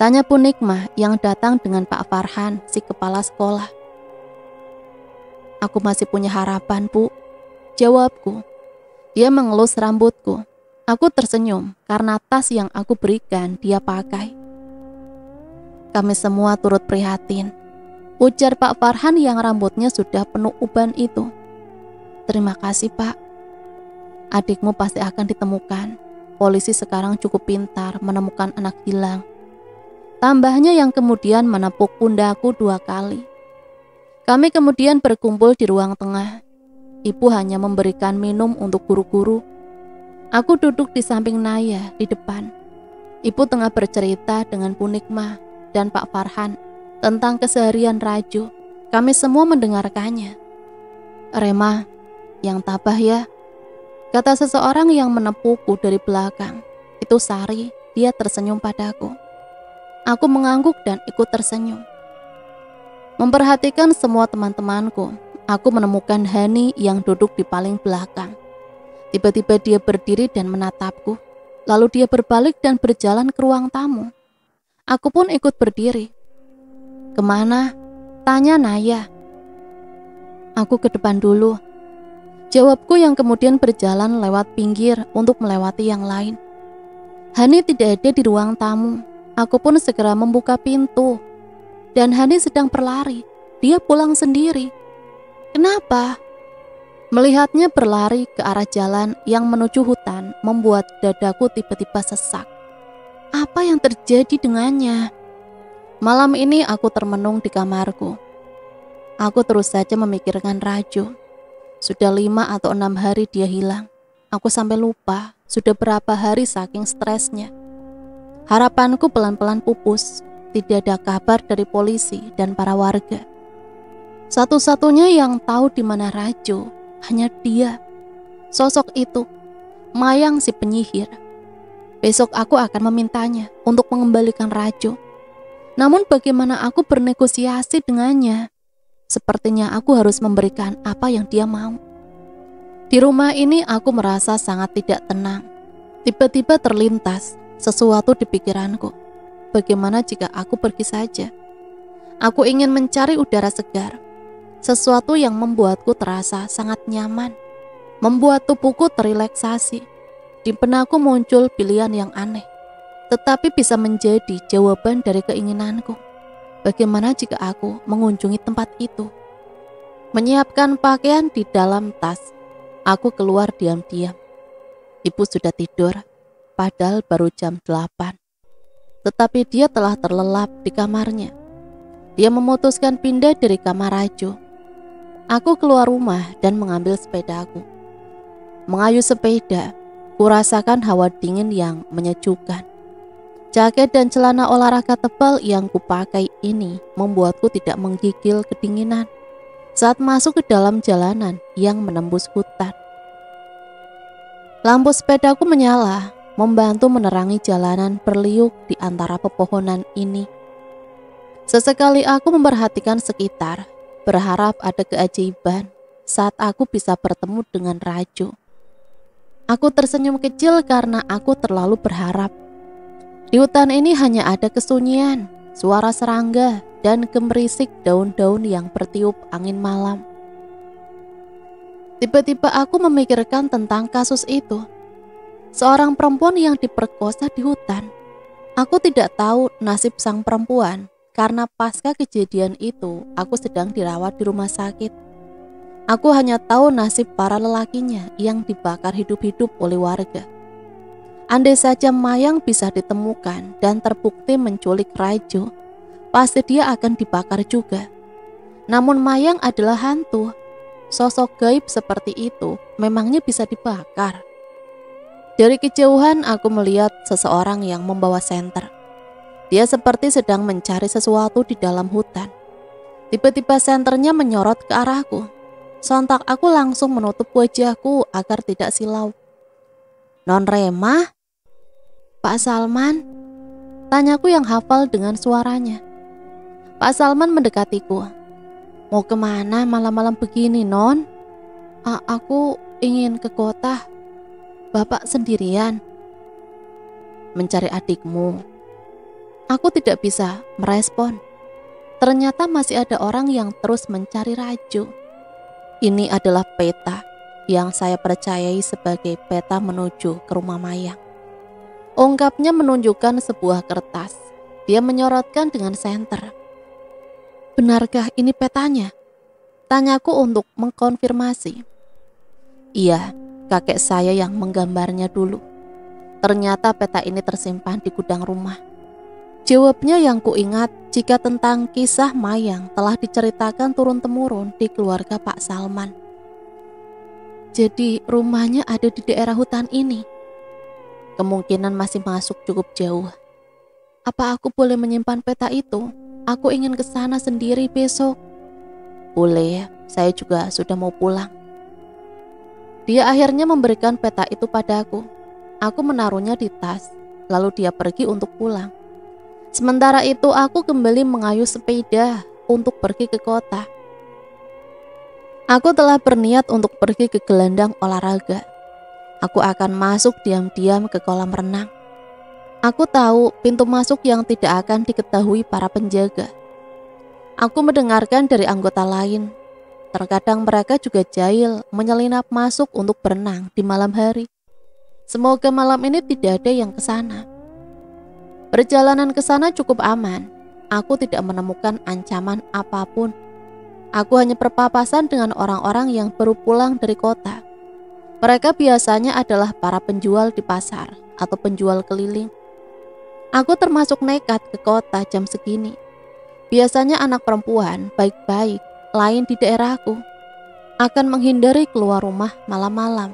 Tanya Bu Nikmah yang datang dengan Pak Farhan, si kepala sekolah. Aku masih punya harapan, Bu, jawabku. Dia mengelus rambutku. Aku tersenyum karena tas yang aku berikan dia pakai. Kami semua turut prihatin, ujar Pak Farhan yang rambutnya sudah penuh uban itu. Terima kasih, Pak. Adikmu pasti akan ditemukan. Polisi sekarang cukup pintar menemukan anak hilang. Tambahnya yang kemudian menepuk pundakku 2 kali. Kami kemudian berkumpul di ruang tengah. Ibu hanya memberikan minum untuk guru-guru. Aku duduk di samping Naya di depan. Ibu tengah bercerita dengan Bu Nikmah dan Pak Farhan tentang keseharian Raju. Kami semua mendengarkannya. Rema, yang tabah ya, kata seseorang yang menepukku dari belakang. Itu Sari, dia tersenyum padaku. Aku mengangguk dan ikut tersenyum. Memperhatikan semua teman-temanku, aku menemukan Hani yang duduk di paling belakang. Tiba-tiba dia berdiri dan menatapku. Lalu dia berbalik dan berjalan ke ruang tamu. Aku pun ikut berdiri. Kemana? Tanya Naya. Aku ke depan dulu, jawabku yang kemudian berjalan lewat pinggir untuk melewati yang lain. Hani tidak ada di ruang tamu. Aku pun segera membuka pintu. Dan Hani sedang berlari. Dia pulang sendiri. Kenapa? Melihatnya berlari ke arah jalan yang menuju hutan membuat dadaku tiba-tiba sesak. Apa yang terjadi dengannya? Malam ini aku termenung di kamarku. Aku terus saja memikirkan Raju. Sudah 5 atau 6 hari dia hilang. Aku sampai lupa sudah berapa hari saking stresnya. Harapanku pelan-pelan pupus. Tidak ada kabar dari polisi dan para warga. Satu-satunya yang tahu di mana Raju hanya dia. Sosok itu, Mayang si penyihir. Besok aku akan memintanya untuk mengembalikan Raju. Namun bagaimana aku bernegosiasi dengannya? Sepertinya aku harus memberikan apa yang dia mau. Di rumah ini aku merasa sangat tidak tenang. Tiba-tiba terlintas sesuatu di pikiranku. Bagaimana jika aku pergi saja? Aku ingin mencari udara segar. Sesuatu yang membuatku terasa sangat nyaman. Membuat tubuhku terrelaksasi. Di benakku muncul pilihan yang aneh, tetapi bisa menjadi jawaban dari keinginanku. Bagaimana jika aku mengunjungi tempat itu? Menyiapkan pakaian di dalam tas, aku keluar diam-diam. Ibu sudah tidur, padahal baru jam 8. Tetapi dia telah terlelap di kamarnya. Dia memutuskan pindah dari kamar Raju. Aku keluar rumah dan mengambil sepedaku. Mengayuh sepeda, kurasakan hawa dingin yang menyejukkan. Jaket dan celana olahraga tebal yang kupakai ini membuatku tidak menggigil kedinginan saat masuk ke dalam jalanan yang menembus hutan. Lampu sepedaku menyala, membantu menerangi jalanan berliuk di antara pepohonan ini. Sesekali aku memperhatikan sekitar, berharap ada keajaiban saat aku bisa bertemu dengan Raju. Aku tersenyum kecil karena aku terlalu berharap. Di hutan ini hanya ada kesunyian, suara serangga, dan gemerisik daun-daun yang bertiup angin malam. Tiba-tiba aku memikirkan tentang kasus itu. Seorang perempuan yang diperkosa di hutan. Aku tidak tahu nasib sang perempuan karena pasca kejadian itu aku sedang dirawat di rumah sakit. Aku hanya tahu nasib para lelakinya yang dibakar hidup-hidup oleh warga. Andai saja Mayang bisa ditemukan dan terbukti menculik Rajo, pasti dia akan dibakar juga. Namun Mayang adalah hantu. Sosok gaib seperti itu memangnya bisa dibakar? Dari kejauhan aku melihat seseorang yang membawa senter. Dia seperti sedang mencari sesuatu di dalam hutan. Tiba-tiba senternya menyorot ke arahku. Sontak aku langsung menutup wajahku agar tidak silau. "Non Rema? Pak Salman?" Tanyaku yang hafal dengan suaranya. Pak Salman mendekatiku. "Mau kemana malam-malam begini, Non?" Aku ingin ke kota." "Bapak sendirian?" "Mencari adikmu." Aku tidak bisa merespon. Ternyata masih ada orang yang terus mencari Raju. Ini adalah peta yang saya percayai sebagai peta menuju ke rumah Mayang. Ungkapnya menunjukkan sebuah kertas. Dia menyorotkan dengan senter. "Benarkah ini petanya?" Tanyaku untuk mengkonfirmasi. "Iya, kakek saya yang menggambarnya dulu. Ternyata peta ini tersimpan di gudang rumah." Jawabnya yang kuingat jika tentang kisah Mayang telah diceritakan turun-temurun di keluarga Pak Salman. Jadi rumahnya ada di daerah hutan ini? Kemungkinan masih masuk cukup jauh. Apa aku boleh menyimpan peta itu? Aku ingin ke sana sendiri besok. Boleh, saya juga sudah mau pulang. Dia akhirnya memberikan peta itu padaku. Aku menaruhnya di tas, lalu dia pergi untuk pulang. Sementara itu aku kembali mengayuh sepeda untuk pergi ke kota. Aku telah berniat untuk pergi ke gelanggang olahraga. Aku akan masuk diam-diam ke kolam renang. Aku tahu pintu masuk yang tidak akan diketahui para penjaga. Aku mendengarkan dari anggota lain. Terkadang mereka juga jahil menyelinap masuk untuk berenang di malam hari. Semoga malam ini tidak ada yang ke sana. Perjalanan ke sana cukup aman. Aku tidak menemukan ancaman apapun. Aku hanya berpapasan dengan orang-orang yang baru pulang dari kota. Mereka biasanya adalah para penjual di pasar atau penjual keliling. Aku termasuk nekat ke kota jam segini. Biasanya anak perempuan baik-baik lain di daerahku akan menghindari keluar rumah malam-malam.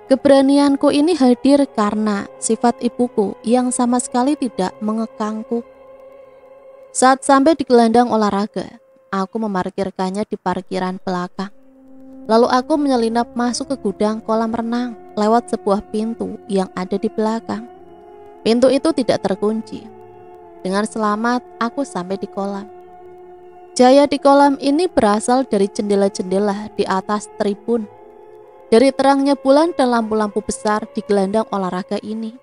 Keberanianku ini hadir karena sifat ibuku yang sama sekali tidak mengekangku. Saat sampai di gelanggang olahraga, aku memarkirkannya di parkiran belakang. Lalu aku menyelinap masuk ke gudang kolam renang lewat sebuah pintu yang ada di belakang. Pintu itu tidak terkunci. Dengan selamat aku sampai di kolam. Cahaya di kolam ini berasal dari jendela-jendela di atas tribun. Dari terangnya bulan dan lampu-lampu besar di gelanggang olahraga ini.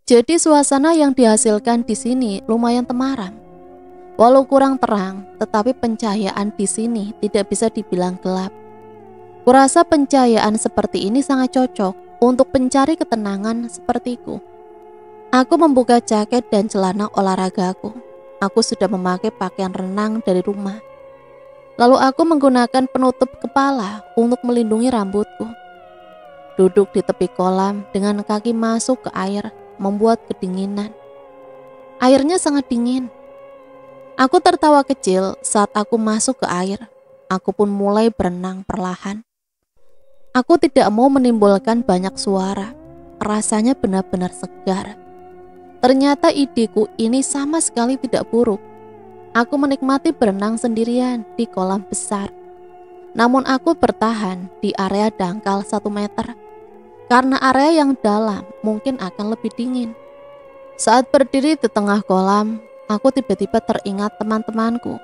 Jadi suasana yang dihasilkan di sini lumayan temaram. Walau kurang terang, tetapi pencahayaan di sini tidak bisa dibilang gelap. Kurasa pencahayaan seperti ini sangat cocok untuk pencari ketenangan sepertiku. Aku membuka jaket dan celana olahragaku. Aku sudah memakai pakaian renang dari rumah. Lalu aku menggunakan penutup kepala untuk melindungi rambutku. Duduk di tepi kolam dengan kaki masuk ke air membuat kedinginan. Airnya sangat dingin. Aku tertawa kecil saat aku masuk ke air. Aku pun mulai berenang perlahan. Aku tidak mau menimbulkan banyak suara. Rasanya benar-benar segar. Ternyata ideku ini sama sekali tidak buruk. Aku menikmati berenang sendirian di kolam besar. Namun aku bertahan di area dangkal 1 meter. Karena area yang dalam mungkin akan lebih dingin. Saat berdiri di tengah kolam, aku tiba-tiba teringat teman-temanku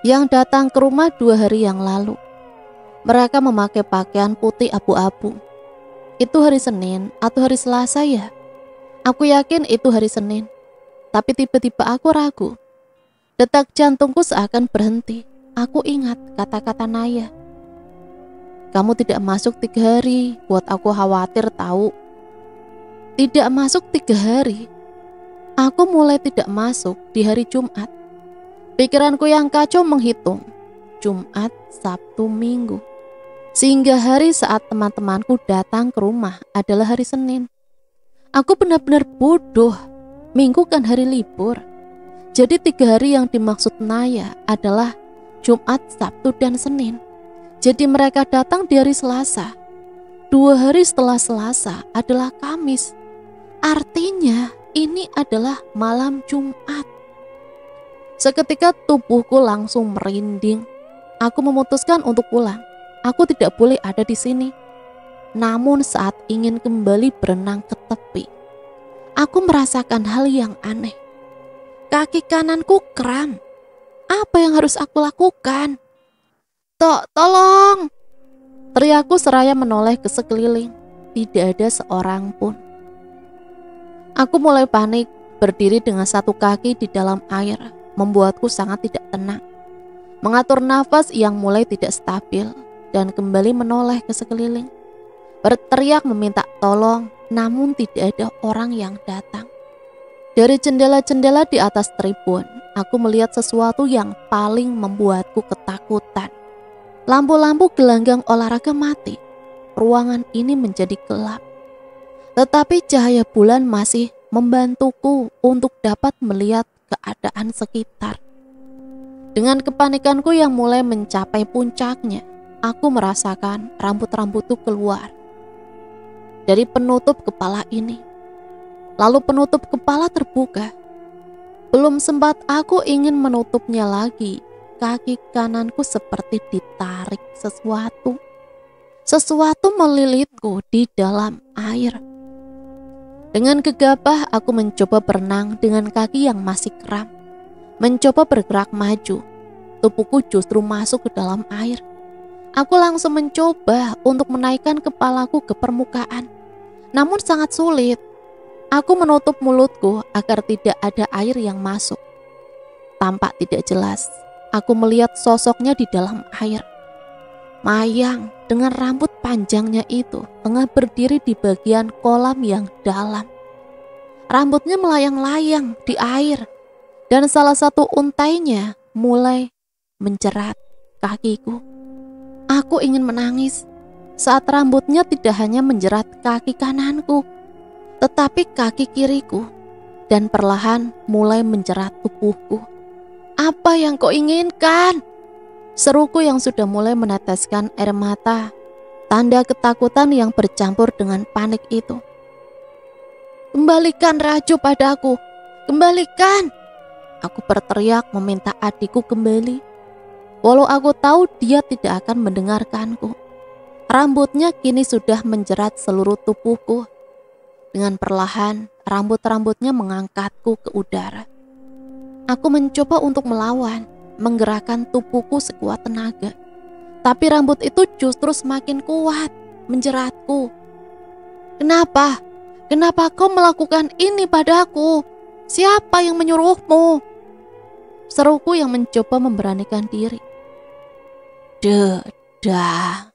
yang datang ke rumah 2 hari yang lalu. Mereka memakai pakaian putih abu-abu. Itu hari Senin atau hari Selasa ya? Aku yakin itu hari Senin. Tapi tiba-tiba aku ragu. Detak jantungku seakan berhenti. Aku ingat kata-kata Naya. kamu tidak masuk 3 hari, buat aku khawatir tahu. Tidak masuk 3 hari. Aku mulai tidak masuk di hari Jumat. Pikiranku yang kacau menghitung Jumat, Sabtu, Minggu. Sehingga hari saat teman-temanku datang ke rumah adalah hari Senin. Aku benar-benar bodoh. Minggu kan hari libur. Jadi 3 hari yang dimaksud Naya adalah Jumat, Sabtu, dan Senin. Jadi mereka datang di hari Selasa. 2 hari setelah Selasa adalah Kamis. Artinya ini adalah malam Jumat. Seketika tubuhku langsung merinding. Aku memutuskan untuk pulang. Aku tidak boleh ada di sini. Namun saat ingin kembali berenang ke tepi, aku merasakan hal yang aneh. Kaki kananku kram. Apa yang harus aku lakukan? Tolong! Teriakku seraya menoleh ke sekeliling. Tidak ada seorang pun. Aku mulai panik, berdiri dengan satu kaki di dalam air, membuatku sangat tidak tenang. Mengatur nafas yang mulai tidak stabil, dan kembali menoleh ke sekeliling. Berteriak meminta tolong, namun tidak ada orang yang datang. Dari jendela-jendela di atas tribun, aku melihat sesuatu yang paling membuatku ketakutan. Lampu-lampu gelanggang olahraga mati. Ruangan ini menjadi gelap. Tetapi cahaya bulan masih membantuku untuk dapat melihat keadaan sekitar. Dengan kepanikanku yang mulai mencapai puncaknya, aku merasakan rambut-rambutku keluar dari penutup kepala ini. Lalu penutup kepala terbuka. Belum sempat aku ingin menutupnya lagi, kaki kananku seperti ditarik sesuatu. Sesuatu melilitku di dalam air. Dengan gegabah aku mencoba berenang dengan kaki yang masih kram. Mencoba bergerak maju. Tubuhku justru masuk ke dalam air. Aku langsung mencoba untuk menaikkan kepalaku ke permukaan. Namun sangat sulit. Aku menutup mulutku agar tidak ada air yang masuk. Tampak tidak jelas. Aku melihat sosoknya di dalam air. Mayang dengan rambut panjangnya itu tengah berdiri di bagian kolam yang dalam. Rambutnya melayang-layang di air. Dan salah satu untainya mulai menjerat kakiku. Aku ingin menangis saat rambutnya tidak hanya menjerat kaki kananku, tetapi kaki kiriku, dan perlahan mulai menjerat tubuhku. Apa yang kau inginkan? Seruku yang sudah mulai meneteskan air mata, tanda ketakutan yang bercampur dengan panik itu. Kembalikan Raju padaku, kembalikan! Aku berteriak meminta adikku kembali. Walau aku tahu dia tidak akan mendengarkanku. Rambutnya kini sudah menjerat seluruh tubuhku. Dengan perlahan, rambut-rambutnya mengangkatku ke udara. Aku mencoba untuk melawan, menggerakkan tubuhku sekuat tenaga. Tapi rambut itu justru semakin kuat, menjeratku. Kenapa? Kenapa kau melakukan ini padaku? Siapa yang menyuruhmu? Seruku yang mencoba memberanikan diri. Darah.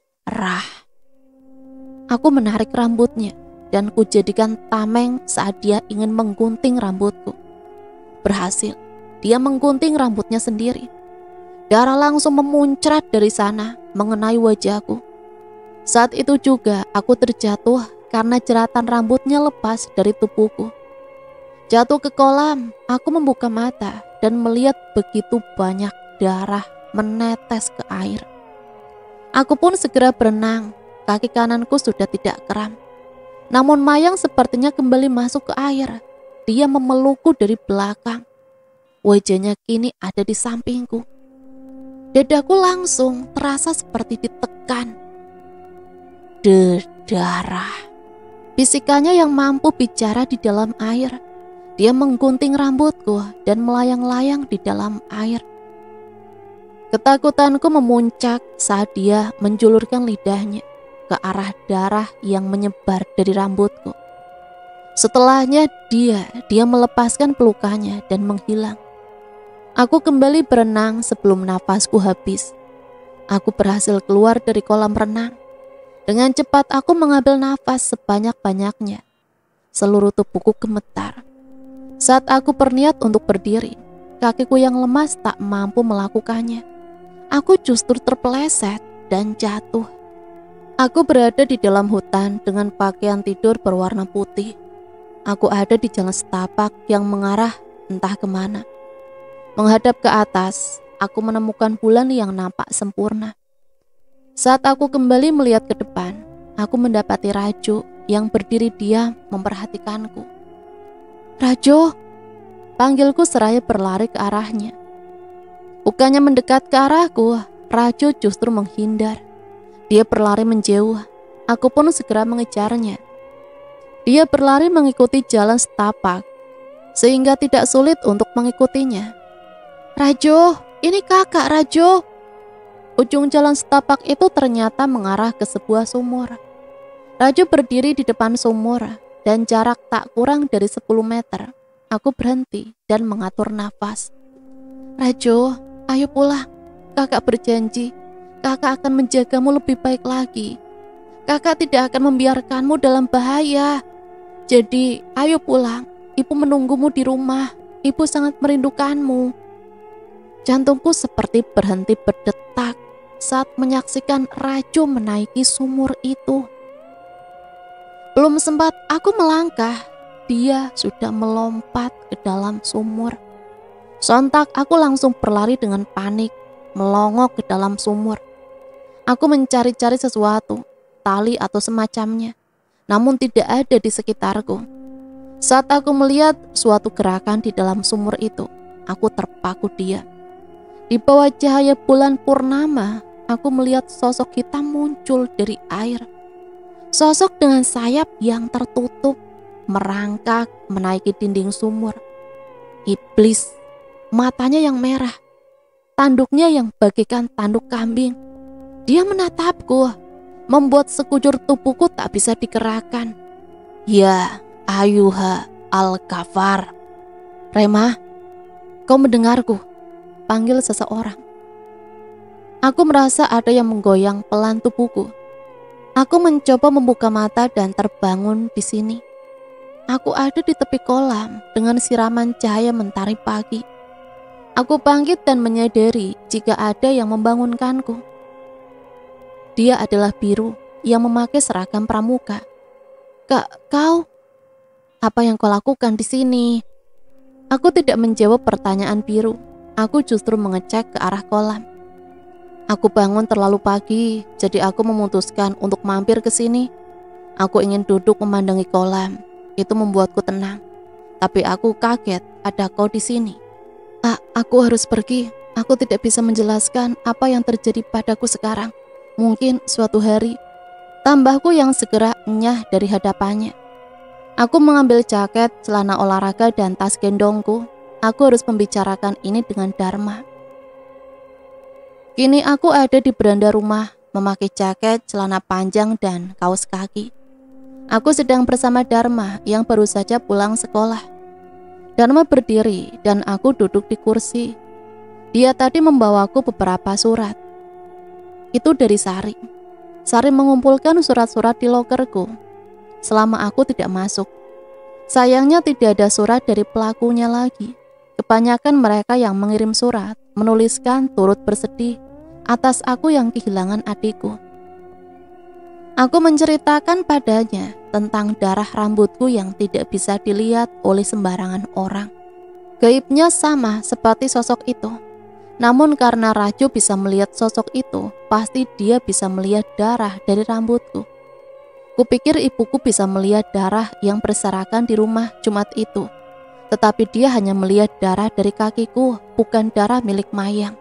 Aku menarik rambutnya dan kujadikan tameng saat dia ingin menggunting rambutku. Berhasil, dia menggunting rambutnya sendiri. Darah langsung memuncrat dari sana mengenai wajahku. Saat itu juga aku terjatuh karena jeratan rambutnya lepas dari tubuhku. Jatuh ke kolam, aku membuka mata dan melihat begitu banyak darah menetes ke air. Aku pun segera berenang, kaki kananku sudah tidak kram. Namun Mayang sepertinya kembali masuk ke air. Dia memelukku dari belakang. Wajahnya kini ada di sampingku. Dadaku langsung terasa seperti ditekan. Darah. Bisikannya yang mampu bicara di dalam air. Dia menggunting rambutku dan melayang-layang di dalam air. Ketakutanku memuncak saat dia menjulurkan lidahnya ke arah darah yang menyebar dari rambutku. Setelahnya dia melepaskan pelukannya dan menghilang. Aku kembali berenang sebelum nafasku habis. Aku berhasil keluar dari kolam renang Dengan cepat aku mengambil nafas sebanyak-banyaknya. Seluruh tubuhku gemetar. Saat aku berniat untuk berdiri, kakiku yang lemas tak mampu melakukannya. Aku justru terpeleset dan jatuh. Aku berada di dalam hutan dengan pakaian tidur berwarna putih. Aku ada di jalan setapak yang mengarah entah kemana. Menghadap ke atas, aku menemukan bulan yang nampak sempurna. Saat aku kembali melihat ke depan, aku mendapati Rajo yang berdiri diam memperhatikanku. "Rajo," panggilku seraya berlari ke arahnya. Bukannya mendekat ke arahku, Rajo justru menghindar. Dia berlari menjauh. Aku pun segera mengejarnya. Dia berlari mengikuti jalan setapak, sehingga tidak sulit untuk mengikutinya. "Rajo, ini kakak Rajo." Ujung jalan setapak itu ternyata mengarah ke sebuah sumur. Rajo berdiri di depan sumur dan jarak tak kurang dari 10 meter. Aku berhenti dan mengatur nafas. "Rajo, ayo pulang. Kakak berjanji, kakak akan menjagamu lebih baik lagi. Kakak tidak akan membiarkanmu dalam bahaya. Jadi, ayo pulang. Ibu menunggumu di rumah. Ibu sangat merindukanmu." Jantungku seperti berhenti berdetak saat menyaksikan Rajo menaiki sumur itu. Belum sempat aku melangkah, dia sudah melompat ke dalam sumur. Sontak aku langsung berlari dengan panik, melongok ke dalam sumur. Aku mencari-cari sesuatu, tali atau semacamnya, namun tidak ada di sekitarku. Saat aku melihat suatu gerakan di dalam sumur itu, aku terpaku dia. Di bawah cahaya bulan purnama, aku melihat sosok hitam muncul dari air. Sosok dengan sayap yang tertutup, merangkak menaiki dinding sumur. Iblis, matanya yang merah, tanduknya yang bagaikan tanduk kambing. Dia menatapku, membuat sekujur tubuhku tak bisa digerakkan. "Ya, ayuha al-kafar." "Rema, kau mendengarku?" panggil seseorang. Aku merasa ada yang menggoyang pelan tubuhku. Aku mencoba membuka mata dan terbangun di sini. Aku ada di tepi kolam dengan siraman cahaya mentari pagi. Aku bangkit dan menyadari jika ada yang membangunkanku. Dia adalah Biru yang memakai seragam pramuka. Kau? Apa yang kau lakukan di sini?" Aku tidak menjawab pertanyaan Biru. Aku justru mengecek ke arah kolam. Aku bangun terlalu pagi, jadi aku memutuskan untuk mampir ke sini. Aku ingin duduk memandangi kolam. Itu membuatku tenang. Tapi aku kaget ada kau di sini. Aku harus pergi. Aku tidak bisa menjelaskan apa yang terjadi padaku sekarang. Mungkin suatu hari. Tambahku yang segera enyah dari hadapannya. Aku mengambil jaket, celana olahraga, dan tas gendongku. Aku harus membicarakan ini dengan Dharma. Kini aku ada di beranda rumah, memakai jaket, celana panjang, dan kaos kaki. Aku sedang bersama Dharma yang baru saja pulang sekolah. Dharma berdiri dan aku duduk di kursi. Dia tadi membawaku beberapa surat. Itu dari Sari. Sari mengumpulkan surat-surat di lokerku selama aku tidak masuk. Sayangnya tidak ada surat dari pelakunya lagi. Kebanyakan mereka yang mengirim surat menuliskan turut bersedih atas aku yang kehilangan adikku. Aku menceritakan padanya tentang darah rambutku yang tidak bisa dilihat oleh sembarangan orang. Gaibnya sama seperti sosok itu. Namun karena Rajo bisa melihat sosok itu, pasti dia bisa melihat darah dari rambutku. Kupikir ibuku bisa melihat darah yang berserakan di rumah Jumat itu. Tetapi dia hanya melihat darah dari kakiku, bukan darah milik Mayang.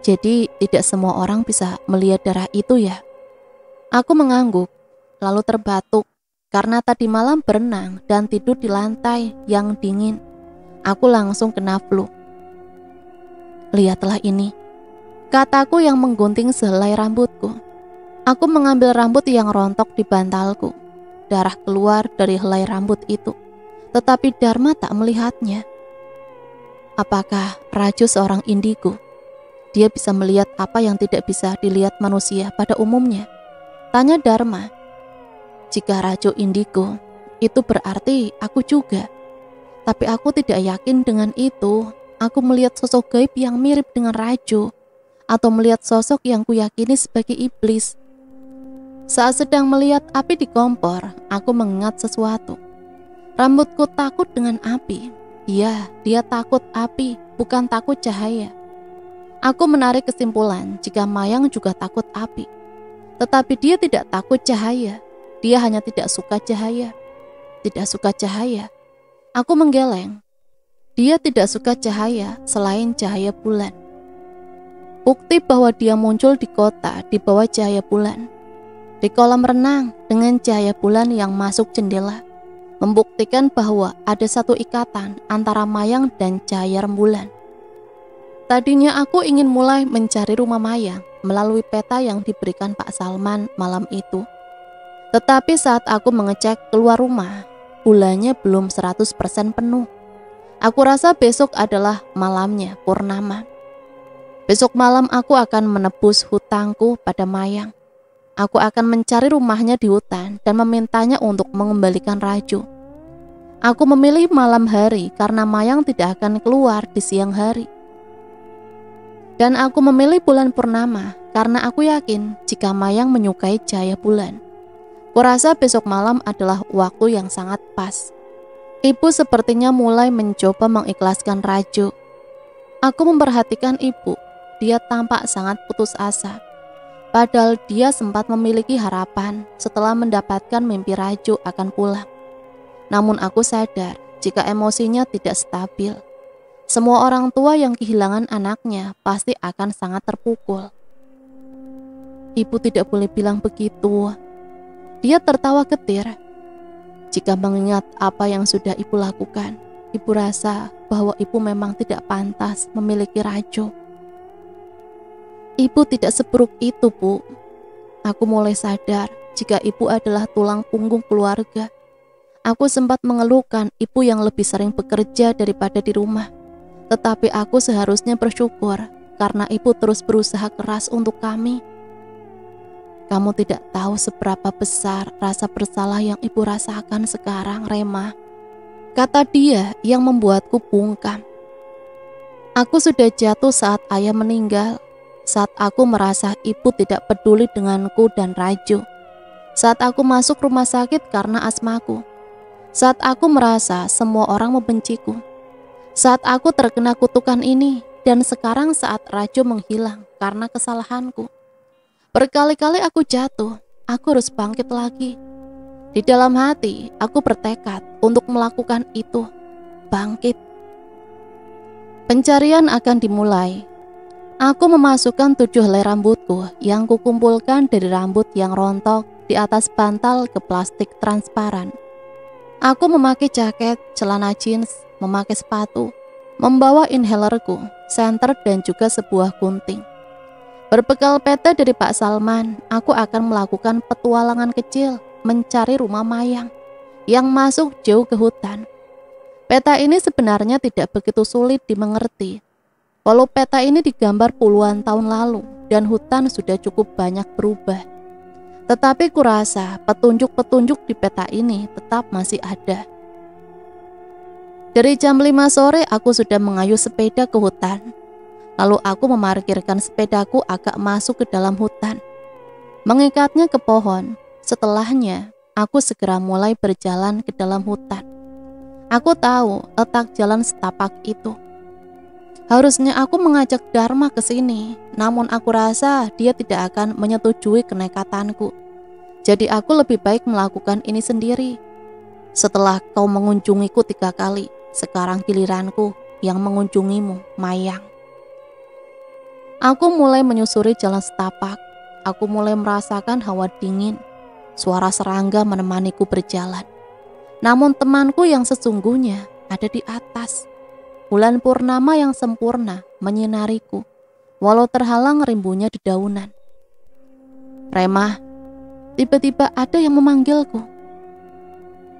Jadi tidak semua orang bisa melihat darah itu ya. Aku mengangguk, lalu terbatuk karena tadi malam berenang dan tidur di lantai yang dingin. Aku langsung kena flu. "Lihatlah ini," kataku yang menggunting sehelai rambutku. Aku mengambil rambut yang rontok di bantalku. Darah keluar dari helai rambut itu. Tetapi Dharma tak melihatnya. Apakah Rajo seorang indigo? Dia bisa melihat apa yang tidak bisa dilihat manusia pada umumnya. Tanya Dharma. Jika Rajo indigo, itu berarti aku juga. Tapi aku tidak yakin dengan itu. Aku melihat sosok gaib yang mirip dengan Rajo, atau melihat sosok yang kuyakini sebagai iblis. Saat sedang melihat api di kompor, aku mengingat sesuatu. Rambutku takut dengan api. Iya, dia takut api, bukan takut cahaya. Aku menarik kesimpulan jika Mayang juga takut api. Tetapi dia tidak takut cahaya. Dia hanya tidak suka cahaya. Tidak suka cahaya. Aku menggeleng. Dia tidak suka cahaya selain cahaya bulan. Bukti bahwa dia muncul di kota di bawah cahaya bulan. Di kolam renang dengan cahaya bulan yang masuk jendela. Membuktikan bahwa ada satu ikatan antara Mayang dan cahaya rembulan. Tadinya aku ingin mulai mencari rumah Mayang melalui peta yang diberikan Pak Salman malam itu. Tetapi saat aku mengecek keluar rumah, bulannya belum 100% penuh. Aku rasa besok adalah malamnya purnama. Besok malam aku akan menebus hutangku pada Mayang. Aku akan mencari rumahnya di hutan dan memintanya untuk mengembalikan Rajo. Aku memilih malam hari karena Mayang tidak akan keluar di siang hari. Dan aku memilih bulan purnama karena aku yakin jika Mayang menyukai cahaya bulan. Kurasa besok malam adalah waktu yang sangat pas. Ibu sepertinya mulai mencoba mengikhlaskan Rajo. Aku memperhatikan ibu. Dia tampak sangat putus asa. Padahal dia sempat memiliki harapan setelah mendapatkan mimpi Rajo akan pulang. Namun aku sadar jika emosinya tidak stabil. Semua orang tua yang kehilangan anaknya pasti akan sangat terpukul. Ibu tidak boleh bilang begitu. Dia tertawa getir. Jika mengingat apa yang sudah ibu lakukan, ibu rasa bahwa ibu memang tidak pantas memiliki Rajo. Ibu tidak seburuk itu, Bu. Aku mulai sadar jika ibu adalah tulang punggung keluarga. Aku sempat mengeluhkan ibu yang lebih sering bekerja daripada di rumah. Tetapi aku seharusnya bersyukur karena ibu terus berusaha keras untuk kami. Kamu tidak tahu seberapa besar rasa bersalah yang ibu rasakan sekarang, Rema. Kata dia yang membuatku bungkam. Aku sudah jatuh saat ayah meninggal. Saat aku merasa ibu tidak peduli denganku dan Rajo. Saat aku masuk rumah sakit karena asmaku. Saat aku merasa semua orang membenciku. Saat aku terkena kutukan ini. Dan sekarang saat Rajo menghilang karena kesalahanku. Berkali-kali aku jatuh, aku harus bangkit lagi. Di dalam hati, aku bertekad untuk melakukan itu, bangkit. Pencarian akan dimulai. Aku memasukkan 7 helai rambutku yang kukumpulkan dari rambut yang rontok di atas bantal ke plastik transparan. Aku memakai jaket, celana jeans, memakai sepatu, membawa inhalerku, senter dan juga sebuah gunting. Berbekal peta dari Pak Salman, aku akan melakukan petualangan kecil mencari rumah Mayang yang masuk jauh ke hutan. Peta ini sebenarnya tidak begitu sulit dimengerti. Walau peta ini digambar puluhan tahun lalu dan hutan sudah cukup banyak berubah. Tetapi kurasa petunjuk-petunjuk di peta ini tetap masih ada. Dari jam 5 sore aku sudah mengayuh sepeda ke hutan. Lalu aku memarkirkan sepedaku agak masuk ke dalam hutan, mengikatnya ke pohon. Setelahnya, aku segera mulai berjalan ke dalam hutan. Aku tahu letak jalan setapak itu. Harusnya aku mengajak Dharma ke sini, namun aku rasa dia tidak akan menyetujui kenekatanku. Jadi aku lebih baik melakukan ini sendiri. Setelah kau mengunjungiku 3 kali, sekarang giliranku yang mengunjungimu, Mayang. Aku mulai menyusuri jalan setapak. Aku mulai merasakan hawa dingin. Suara serangga menemaniku berjalan. Namun temanku yang sesungguhnya ada di atas. Bulan purnama yang sempurna menyinariku, walau terhalang rimbunya dedaunan. Rema, tiba-tiba ada yang memanggilku.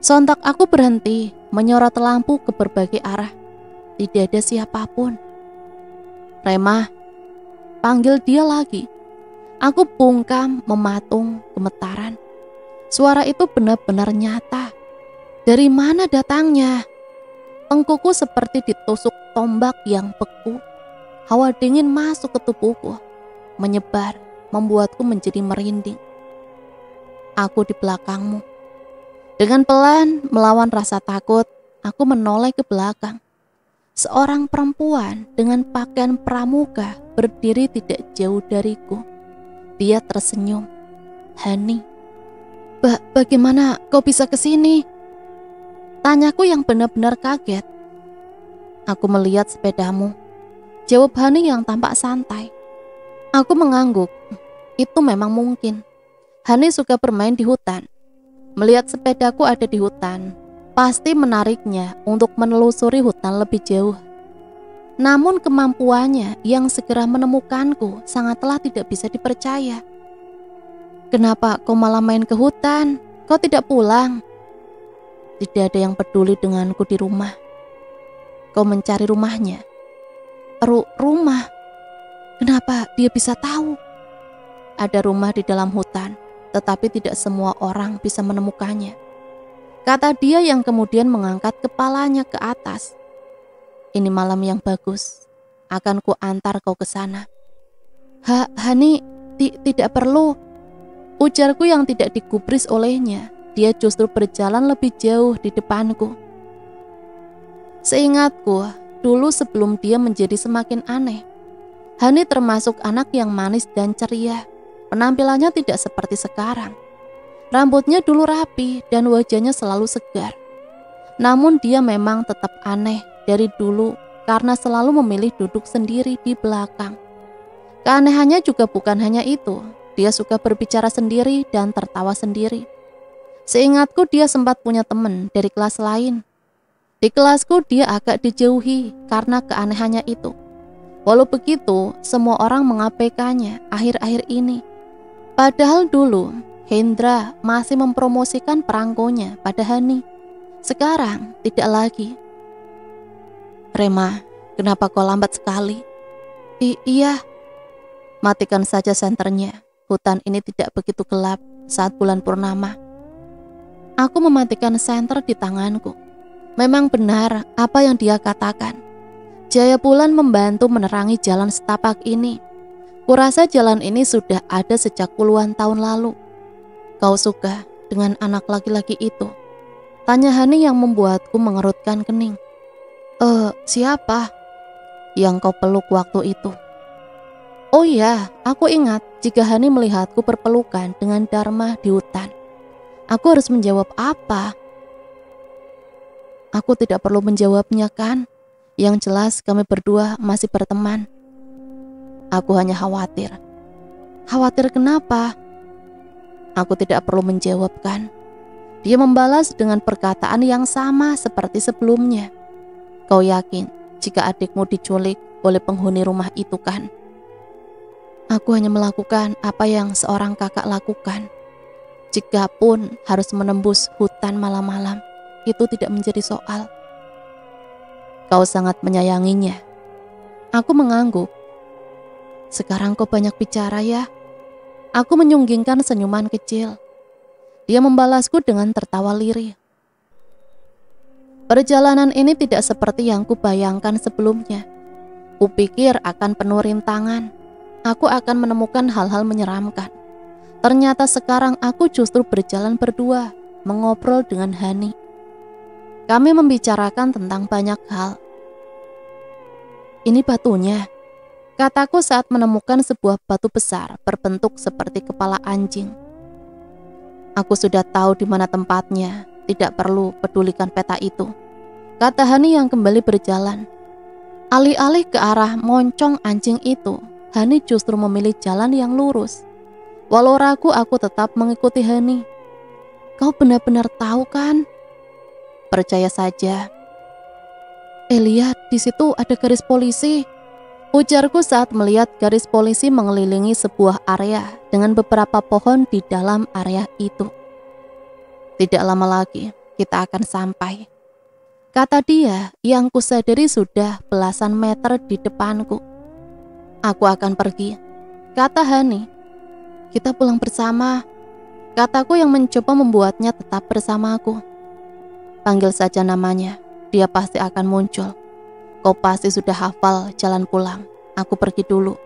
Sontak aku berhenti, menyorot lampu ke berbagai arah. Tidak ada siapapun. Rema, panggil dia lagi. Aku bungkam, mematung, gemetaran. Suara itu benar-benar nyata. Dari mana datangnya? Tengkuku seperti ditusuk tombak yang beku. Hawa dingin masuk ke tubuhku, menyebar, membuatku menjadi merinding. Aku di belakangmu. Dengan pelan melawan rasa takut, aku menoleh ke belakang. Seorang perempuan dengan pakaian pramuka berdiri tidak jauh dariku. Dia tersenyum. Hani, bagaimana kau bisa ke sini? Tanyaku yang benar-benar kaget. Aku melihat sepedamu. Jawab Hani yang tampak santai. Aku mengangguk. Itu memang mungkin. Hani suka bermain di hutan. Melihat sepedaku ada di hutan, pasti menariknya untuk menelusuri hutan lebih jauh. Namun kemampuannya yang segera menemukanku sangatlah tidak bisa dipercaya. Kenapa kau malah main ke hutan? Kau tidak pulang? Tidak ada yang peduli denganku di rumah. Kau mencari rumahnya. Rumah? Kenapa dia bisa tahu? Ada rumah di dalam hutan, tetapi tidak semua orang bisa menemukannya. Kata dia yang kemudian mengangkat kepalanya ke atas. Ini malam yang bagus. Akan ku antar kau ke sana. Hani, tidak perlu. Ujarku yang tidak digubris olehnya. Dia justru berjalan lebih jauh di depanku. Seingatku, dulu sebelum dia menjadi semakin aneh, Hani termasuk anak yang manis dan ceria. Penampilannya tidak seperti sekarang. Rambutnya dulu rapi dan wajahnya selalu segar. Namun dia memang tetap aneh dari dulu karena selalu memilih duduk sendiri di belakang. Keanehannya juga bukan hanya itu. Dia suka berbicara sendiri dan tertawa sendiri. Seingatku dia sempat punya teman dari kelas lain. Di kelasku dia agak dijauhi karena keanehannya itu. Walau begitu, semua orang mengabaikannya akhir-akhir ini. Padahal dulu, Hendra masih mempromosikan perangkonya pada Hani. Sekarang, tidak lagi. Rema, kenapa kau lambat sekali? Iya. Matikan saja senternya. Hutan ini tidak begitu gelap saat bulan purnama. Aku mematikan senter di tanganku. Memang benar apa yang dia katakan. Cahaya bulan membantu menerangi jalan setapak ini. Kurasa jalan ini sudah ada sejak puluhan tahun lalu. Kau suka dengan anak laki-laki itu? Tanya Hani yang membuatku mengerutkan kening. Siapa? Yang kau peluk waktu itu. Oh iya, aku ingat jika Hani melihatku berpelukan dengan Dharma di hutan. Aku harus menjawab apa? Aku tidak perlu menjawabnya kan? Yang jelas kami berdua masih berteman. Aku hanya khawatir. Khawatir kenapa? Aku tidak perlu menjawabkan. Dia membalas dengan perkataan yang sama seperti sebelumnya. Kau yakin jika adikmu diculik oleh penghuni rumah itu kan? Aku hanya melakukan apa yang seorang kakak lakukan. Jikapun harus menembus hutan malam-malam, itu tidak menjadi soal. Kau sangat menyayanginya. Aku mengangguk. Sekarang kau banyak bicara ya. Aku menyunggingkan senyuman kecil. Dia membalasku dengan tertawa lirih. Perjalanan ini tidak seperti yang kubayangkan sebelumnya. Kupikir akan penuh rintangan. Aku akan menemukan hal-hal menyeramkan. Ternyata sekarang aku justru berjalan berdua, mengobrol dengan Hani. Kami membicarakan tentang banyak hal. Ini batunya, kataku saat menemukan sebuah batu besar berbentuk seperti kepala anjing. Aku sudah tahu di mana tempatnya, tidak perlu pedulikan peta itu, kata Hani yang kembali berjalan. Alih-alih ke arah moncong anjing itu, Hani justru memilih jalan yang lurus. Walau ragu, aku tetap mengikuti Hani. Kau benar-benar tahu kan? Percaya saja. Lihat, di situ ada garis polisi. Ujarku saat melihat garis polisi mengelilingi sebuah area dengan beberapa pohon di dalam area itu. Tidak lama lagi, kita akan sampai. Kata dia yang kusadari sudah belasan meter di depanku. Aku akan pergi, kata Hani. kita pulang bersama, kataku yang mencoba membuatnya tetap bersamaku. Panggil saja namanya, dia pasti akan muncul. Kau pasti sudah hafal jalan pulang. Aku pergi dulu.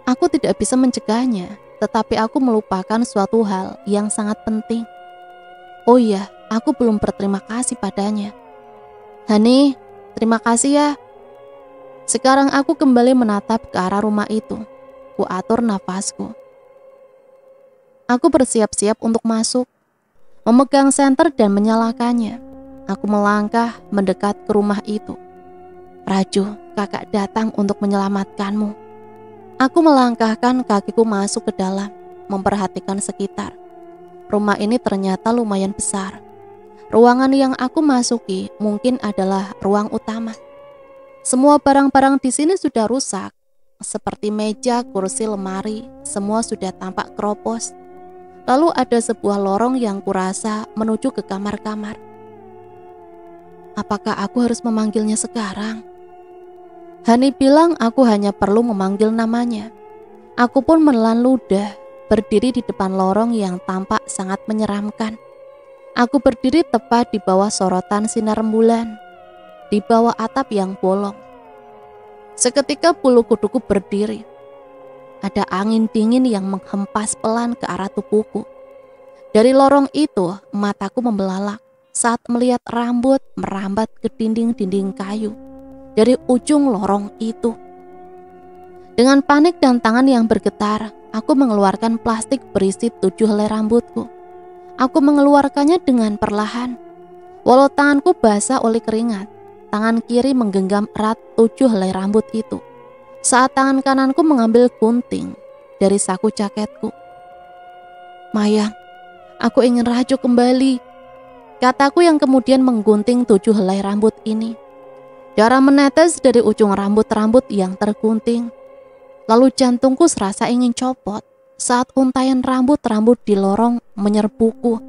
Aku tidak bisa mencegahnya, tetapi aku melupakan suatu hal yang sangat penting. Oh iya, aku belum berterima kasih padanya. Hani, terima kasih ya. Sekarang aku kembali menatap ke arah rumah itu. Ku atur nafasku. Aku bersiap-siap untuk masuk, memegang senter dan menyalakannya. Aku melangkah mendekat ke rumah itu. Raju, kakak datang untuk menyelamatkanmu. Aku melangkahkan kakiku masuk ke dalam, memperhatikan sekitar. Rumah ini ternyata lumayan besar. Ruangan yang aku masuki mungkin adalah ruang utama. Semua barang-barang di sini sudah rusak, seperti meja, kursi, lemari, semua sudah tampak keropos. Lalu ada sebuah lorong yang kurasa menuju ke kamar-kamar. Apakah aku harus memanggilnya sekarang? Hani bilang aku hanya perlu memanggil namanya. Aku pun menelan ludah, berdiri di depan lorong yang tampak sangat menyeramkan. Aku berdiri tepat di bawah sorotan sinar rembulan, di bawah atap yang bolong. Seketika bulu kuduku berdiri. Ada angin dingin yang menghempas pelan ke arah tubuhku. Dari lorong itu, mataku membelalak saat melihat rambut merambat ke dinding-dinding kayu dari ujung lorong itu. Dengan panik dan tangan yang bergetar, aku mengeluarkan plastik berisi 7 helai rambutku. Aku mengeluarkannya dengan perlahan. Walau tanganku basah oleh keringat, tangan kiri menggenggam erat 7 helai rambut itu. Saat tangan kananku mengambil gunting dari saku jaketku. Mayang, aku ingin Raju kembali, kataku yang kemudian menggunting 7 helai rambut ini. Darah menetes dari ujung rambut-rambut yang tergunting. Lalu jantungku serasa ingin copot saat untaian rambut-rambut di lorong menyerbuku.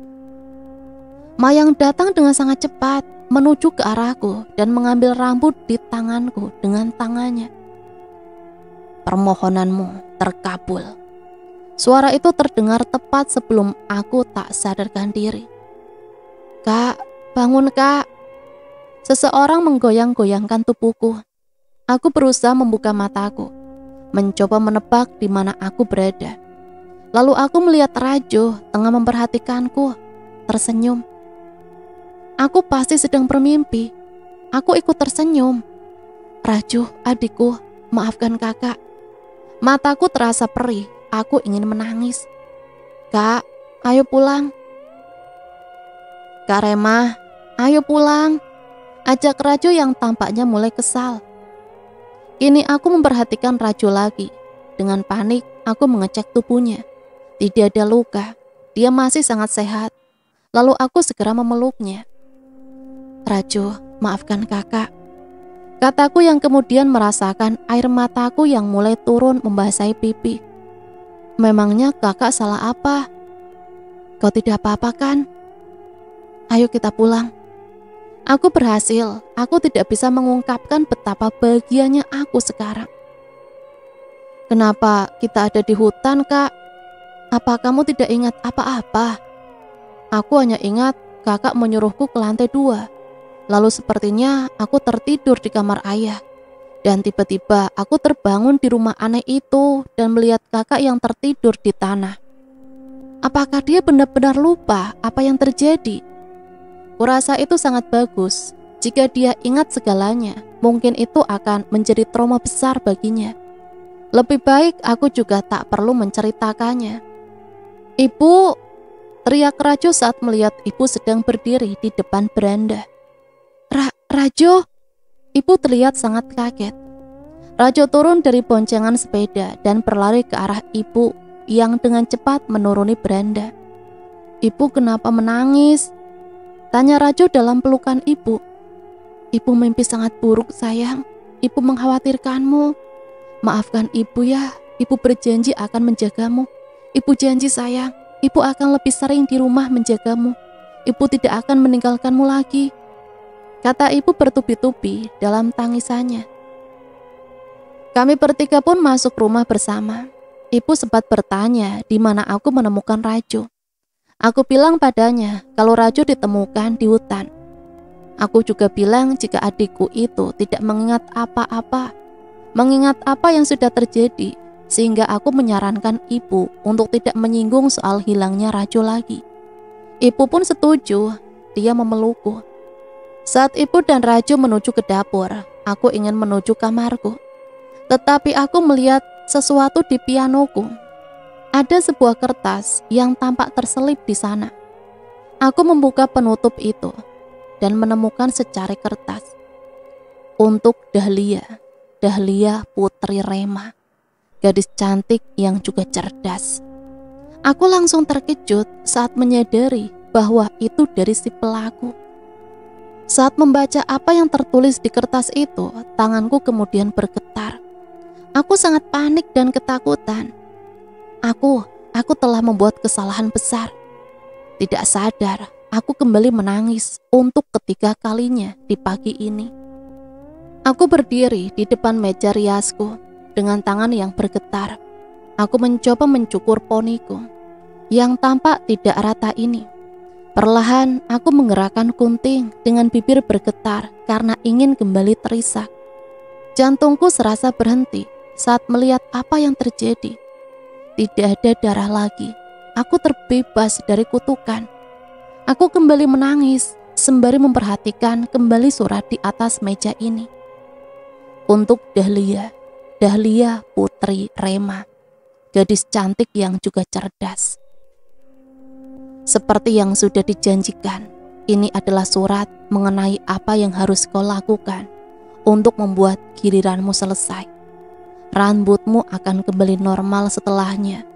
Mayang datang dengan sangat cepat menuju ke arahku dan mengambil rambut di tanganku dengan tangannya. Permohonanmu terkabul. Suara itu terdengar tepat sebelum aku tak sadarkan diri. Kak, bangun kak. Seseorang menggoyang-goyangkan tubuhku. Aku berusaha membuka mataku, mencoba menebak di mana aku berada. Lalu aku melihat Raju tengah memperhatikanku, tersenyum. Aku pasti sedang bermimpi. Aku ikut tersenyum. Raju, adikku, maafkan kakak. Mataku terasa perih, aku ingin menangis. Kak, ayo pulang. Kak Remah, ayo pulang. Ajak Raju yang tampaknya mulai kesal. Kini aku memperhatikan Raju lagi. Dengan panik, aku mengecek tubuhnya. Tidak ada luka, dia masih sangat sehat. Lalu aku segera memeluknya. Raju, maafkan kakak. Kataku yang kemudian merasakan air mataku yang mulai turun membasahi pipi. Memangnya kakak salah apa? Kau tidak apa-apa kan? Ayo kita pulang. Aku berhasil, aku tidak bisa mengungkapkan betapa bahagianya aku sekarang. Kenapa kita ada di hutan, Kak? Apa kamu tidak ingat apa-apa? Aku hanya ingat kakak menyuruhku ke lantai 2. Lalu sepertinya aku tertidur di kamar ayah. Dan tiba-tiba aku terbangun di rumah aneh itu dan melihat kakak yang tertidur di tanah. Apakah dia benar-benar lupa apa yang terjadi? Kurasa itu sangat bagus. Jika dia ingat segalanya, mungkin itu akan menjadi trauma besar baginya. Lebih baik aku juga tak perlu menceritakannya. Ibu, teriak Raju saat melihat ibu sedang berdiri di depan beranda. Raju, ibu terlihat sangat kaget. Raju turun dari boncengan sepeda dan berlari ke arah ibu yang dengan cepat menuruni beranda. Ibu kenapa menangis? Tanya Raju dalam pelukan ibu. Ibu mimpi sangat buruk sayang. Ibu mengkhawatirkanmu. Maafkan ibu ya. Ibu berjanji akan menjagamu. Ibu janji sayang. Ibu akan lebih sering di rumah menjagamu. Ibu tidak akan meninggalkanmu lagi. Kata ibu bertubi-tubi dalam tangisannya. Kami bertiga pun masuk rumah bersama. Ibu sempat bertanya di mana aku menemukan Raju. Aku bilang padanya kalau Raju ditemukan di hutan. Aku juga bilang jika adikku itu tidak mengingat apa-apa, mengingat apa yang sudah terjadi, sehingga aku menyarankan ibu untuk tidak menyinggung soal hilangnya Raju lagi. Ibu pun setuju, dia memelukku. Saat ibu dan Raju menuju ke dapur, aku ingin menuju kamarku. Tetapi aku melihat sesuatu di pianoku. Ada sebuah kertas yang tampak terselip di sana. Aku membuka penutup itu dan menemukan secari kertas. Untuk Dahlia, Dahlia Putri Rema, gadis cantik yang juga cerdas. Aku langsung terkejut saat menyadari bahwa itu dari si pelaku. Saat membaca apa yang tertulis di kertas itu, tanganku kemudian bergetar. Aku sangat panik dan ketakutan. Aku telah membuat kesalahan besar. Tidak sadar, aku kembali menangis untuk ketiga kalinya di pagi ini. Aku berdiri di depan meja riasku dengan tangan yang bergetar. Aku mencoba mencukur poniku yang tampak tidak rata ini. Perlahan aku menggerakkan gunting dengan bibir bergetar karena ingin kembali terisak. Jantungku serasa berhenti saat melihat apa yang terjadi. Tidak ada darah lagi. Aku terbebas dari kutukan. Aku kembali menangis sembari memperhatikan kembali surat di atas meja ini. Untuk Dahlia, Dahlia Putri Rema, gadis cantik yang juga cerdas. Seperti yang sudah dijanjikan, ini adalah surat mengenai apa yang harus kau lakukan untuk membuat giliranmu selesai. Rambutmu akan kembali normal setelahnya,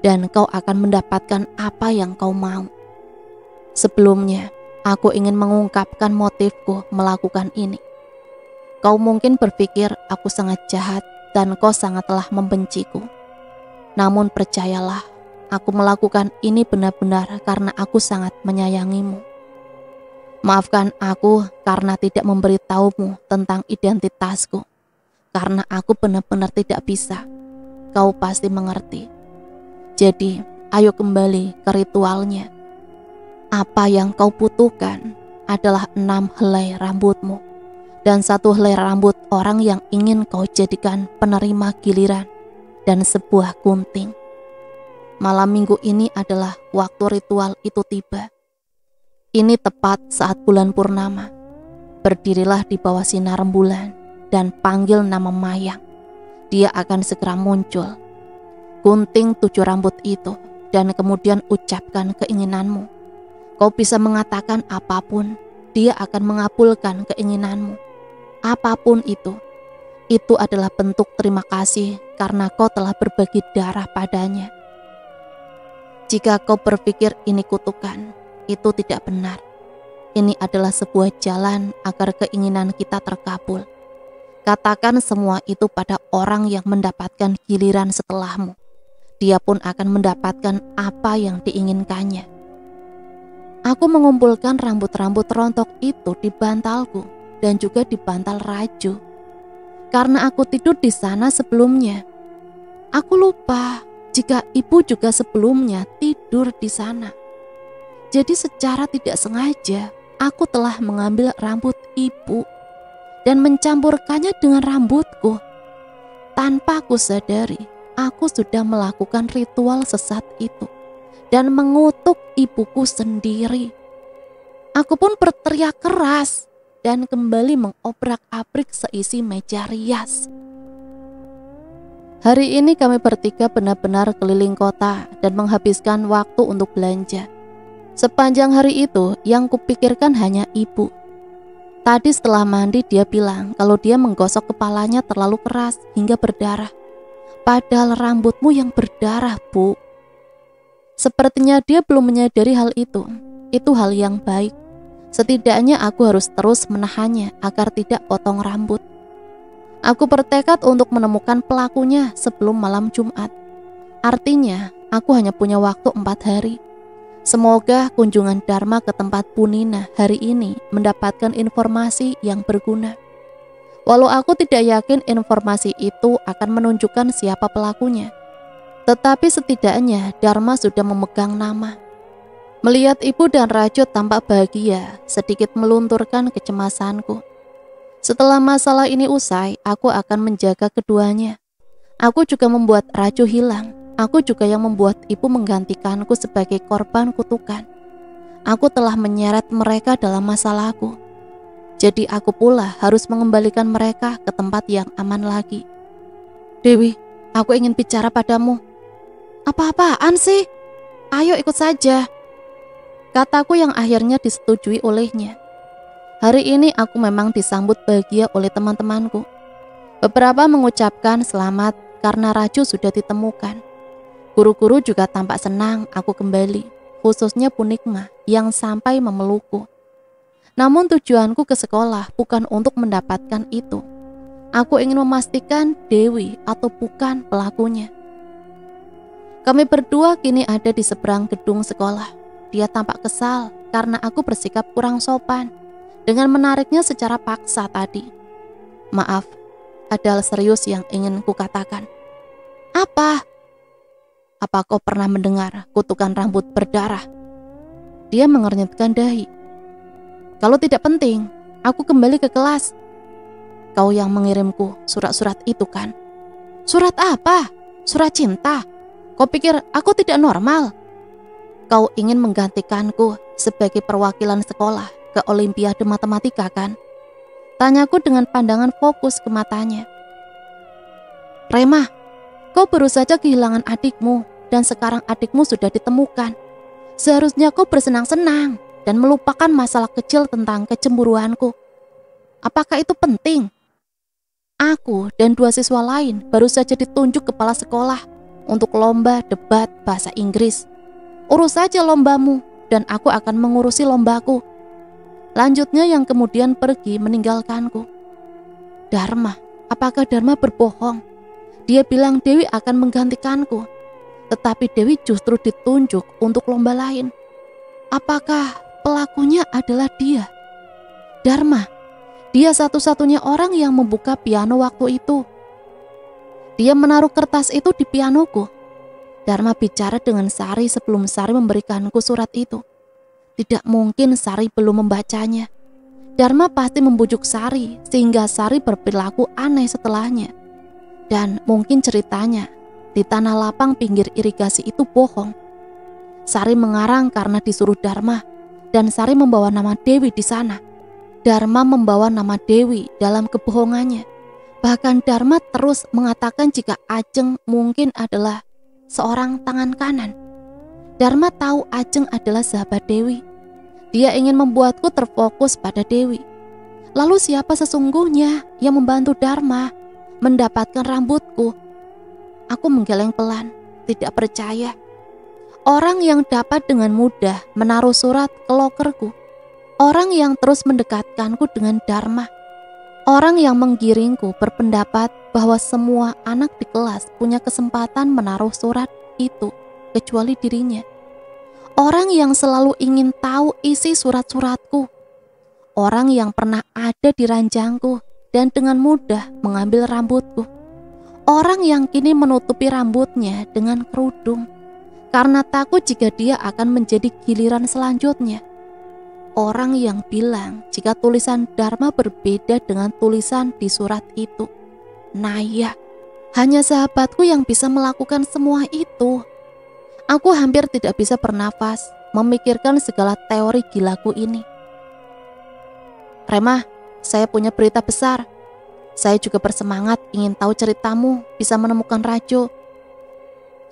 dan kau akan mendapatkan apa yang kau mau. Sebelumnya, aku ingin mengungkapkan motifku melakukan ini. Kau mungkin berpikir aku sangat jahat dan kau sangatlah membenciku. Namun percayalah, aku melakukan ini benar-benar karena aku sangat menyayangimu. Maafkan aku karena tidak memberitahumu tentang identitasku. Karena aku benar-benar tidak bisa. Kau pasti mengerti. Jadi, ayo kembali ke ritualnya. Apa yang kau butuhkan adalah 6 helai rambutmu dan 1 helai rambut orang yang ingin kau jadikan penerima giliran dan sebuah gunting. Malam minggu ini adalah waktu ritual itu tiba. Ini tepat saat bulan purnama. Berdirilah di bawah sinar rembulan dan panggil nama Mayang. Dia akan segera muncul. Gunting 7 rambut itu dan kemudian ucapkan keinginanmu. Kau bisa mengatakan apapun, dia akan mengabulkan keinginanmu. Apapun itu adalah bentuk terima kasih karena kau telah berbagi darah padanya. Jika kau berpikir ini kutukan, itu tidak benar. Ini adalah sebuah jalan agar keinginan kita terkabul. Katakan semua itu pada orang yang mendapatkan giliran setelahmu. Dia pun akan mendapatkan apa yang diinginkannya. Aku mengumpulkan rambut-rambut rontok itu di bantalku dan juga di bantal Raju. Karena aku tidur di sana sebelumnya. Aku lupa jika ibu juga sebelumnya tidur di sana. Jadi secara tidak sengaja, aku telah mengambil rambut ibu dan mencampurkannya dengan rambutku. Tanpa aku sadari, aku sudah melakukan ritual sesat itu dan mengutuk ibuku sendiri. Aku pun berteriak keras dan kembali mengobrak-abrik seisi meja rias. Hari ini kami bertiga benar-benar keliling kota dan menghabiskan waktu untuk belanja. Sepanjang hari itu yang kupikirkan hanya ibu. Tadi setelah mandi dia bilang kalau dia menggosok kepalanya terlalu keras hingga berdarah. Padahal rambutmu yang berdarah, Bu. Sepertinya dia belum menyadari hal itu. Itu hal yang baik. Setidaknya aku harus terus menahannya agar tidak potong rambut. Aku bertekad untuk menemukan pelakunya sebelum malam Jumat. Artinya, aku hanya punya waktu 4 hari. Semoga kunjungan Dharma ke tempat Bu Nina hari ini mendapatkan informasi yang berguna. Walau aku tidak yakin informasi itu akan menunjukkan siapa pelakunya. Tetapi setidaknya Dharma sudah memegang nama. Melihat ibu dan Raju tampak bahagia, sedikit melunturkan kecemasanku. Setelah masalah ini usai, aku akan menjaga keduanya. Aku juga membuat Raju hilang. Aku juga yang membuat ibu menggantikanku sebagai korban kutukan. Aku telah menyeret mereka dalam masalahku. Jadi aku pula harus mengembalikan mereka ke tempat yang aman lagi. Dewi, aku ingin bicara padamu. Apa-apaan sih? Ayo ikut saja, kataku yang akhirnya disetujui olehnya. Hari ini aku memang disambut bahagia oleh teman-temanku. Beberapa mengucapkan selamat karena Raju sudah ditemukan. Guru-guru juga tampak senang aku kembali, khususnya Bu Nikmah yang sampai memelukku. Namun tujuanku ke sekolah bukan untuk mendapatkan itu. Aku ingin memastikan Dewi atau bukan pelakunya. Kami berdua kini ada di seberang gedung sekolah. Dia tampak kesal karena aku bersikap kurang sopan dengan menariknya secara paksa tadi. Maaf, ada hal serius yang ingin kukatakan. Apa? Apa kau pernah mendengar kutukan rambut berdarah? Dia mengernyitkan dahi. Kalau tidak penting, aku kembali ke kelas. Kau yang mengirimku surat-surat itu kan? Surat apa? Surat cinta? Kau pikir aku tidak normal? Kau ingin menggantikanku sebagai perwakilan sekolah ke Olimpiade Matematika kan? Tanyaku dengan pandangan fokus ke matanya. Rema, kau baru saja kehilangan adikmu dan sekarang adikmu sudah ditemukan. Seharusnya kau bersenang-senang dan melupakan masalah kecil tentang kecemburuanku. Apakah itu penting? Aku dan 2 siswa lain baru saja ditunjuk kepala sekolah untuk lomba debat bahasa Inggris. Urus saja lombamu dan aku akan mengurusi lombaku. Lanjutnya yang kemudian pergi meninggalkanku. Dharma, apakah Dharma berbohong? Dia bilang Dewi akan menggantikanku, tetapi Dewi justru ditunjuk untuk lomba lain. Apakah pelakunya adalah dia? Dharma, dia satu-satunya orang yang membuka piano waktu itu. Dia menaruh kertas itu di pianoku. Dharma bicara dengan Sari sebelum Sari memberikanku surat itu. Tidak mungkin Sari belum membacanya. Dharma pasti membujuk Sari sehingga Sari berperilaku aneh setelahnya. Dan mungkin ceritanya di tanah lapang pinggir irigasi itu bohong. Sari mengarang karena disuruh Dharma dan Sari membawa nama Dewi di sana. Dharma membawa nama Dewi dalam kebohongannya. Bahkan Dharma terus mengatakan jika Ajeng mungkin adalah seorang tangan kanan. Dharma tahu Ajeng adalah sahabat Dewi. Dia ingin membuatku terfokus pada Dewi. Lalu siapa sesungguhnya yang membantu Dharma mendapatkan rambutku? Aku menggeleng pelan, tidak percaya. Orang yang dapat dengan mudah menaruh surat ke lokerku. Orang yang terus mendekatkanku dengan Dharma. Orang yang menggiringku berpendapat bahwa semua anak di kelas punya kesempatan menaruh surat itu, kecuali dirinya. Orang yang selalu ingin tahu isi surat-suratku. Orang yang pernah ada di ranjangku dan dengan mudah mengambil rambutku. Orang yang kini menutupi rambutnya dengan kerudung karena takut jika dia akan menjadi giliran selanjutnya. Orang yang bilang jika tulisan Dharma berbeda dengan tulisan di surat itu. Naya, hanya sahabatku yang bisa melakukan semua itu. Aku hampir tidak bisa bernafas memikirkan segala teori gilaku ini. Rema, saya punya berita besar. Saya juga bersemangat ingin tahu ceritamu bisa menemukan Raju.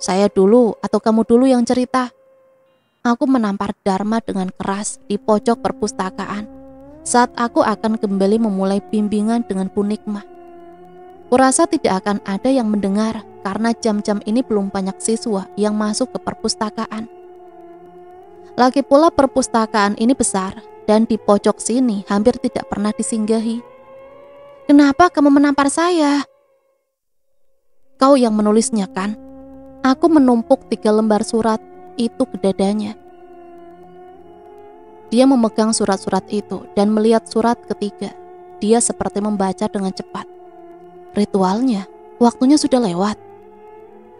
Saya dulu atau kamu dulu yang cerita? Aku menampar Dharma dengan keras di pojok perpustakaan saat aku akan kembali memulai bimbingan dengan Bu Nikmah. Kurasa tidak akan ada yang mendengar karena jam-jam ini belum banyak siswa yang masuk ke perpustakaan. Lagi pula perpustakaan ini besar dan di pojok sini hampir tidak pernah disinggahi. Kenapa kamu menampar saya? Kau yang menulisnya kan? Aku menumpuk 3 lembar surat itu ke dadanya. Dia memegang surat-surat itu dan melihat surat ketiga. Dia seperti membaca dengan cepat. Ritualnya, waktunya sudah lewat.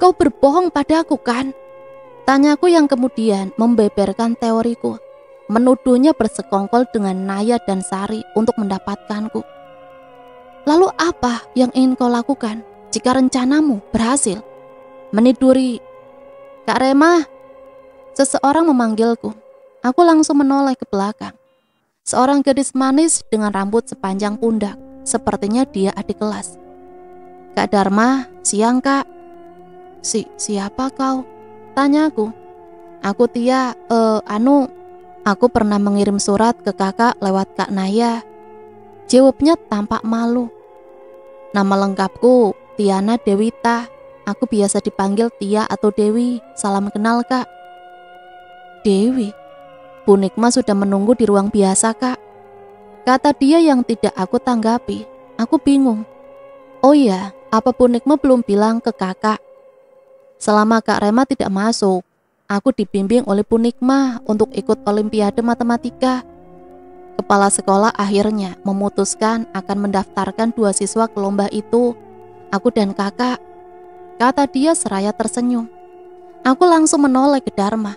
Kau berbohong padaku kan? Tanyaku yang kemudian membeberkan teoriku, menuduhnya bersekongkol dengan Naya dan Sari untuk mendapatkanku. Lalu apa yang ingin kau lakukan jika rencanamu berhasil? Meniduri Kak Rema. Seseorang memanggilku. Aku langsung menoleh ke belakang. Seorang gadis manis dengan rambut sepanjang pundak. Sepertinya dia adik kelas. Kak Dharma, siang kak. Siapa kau? Tanyaku. Aku Tia, aku pernah mengirim surat ke kakak lewat Kak Naya. Jawabnya tampak malu. Nama lengkapku Tiana Dewita. Aku biasa dipanggil Tia atau Dewi. Salam kenal kak. Dewi? Bu Nikma sudah menunggu di ruang biasa kak, kata dia yang tidak aku tanggapi. Aku bingung. Oh iya, apa Bu Nikma belum bilang ke kakak? Selama Kak Rema tidak masuk, aku dibimbing oleh Bu Nikma untuk ikut Olimpiade Matematika. Kepala sekolah akhirnya memutuskan akan mendaftarkan 2 siswa ke lomba itu, aku dan kakak, kata dia seraya tersenyum. Aku langsung menoleh ke Dharma.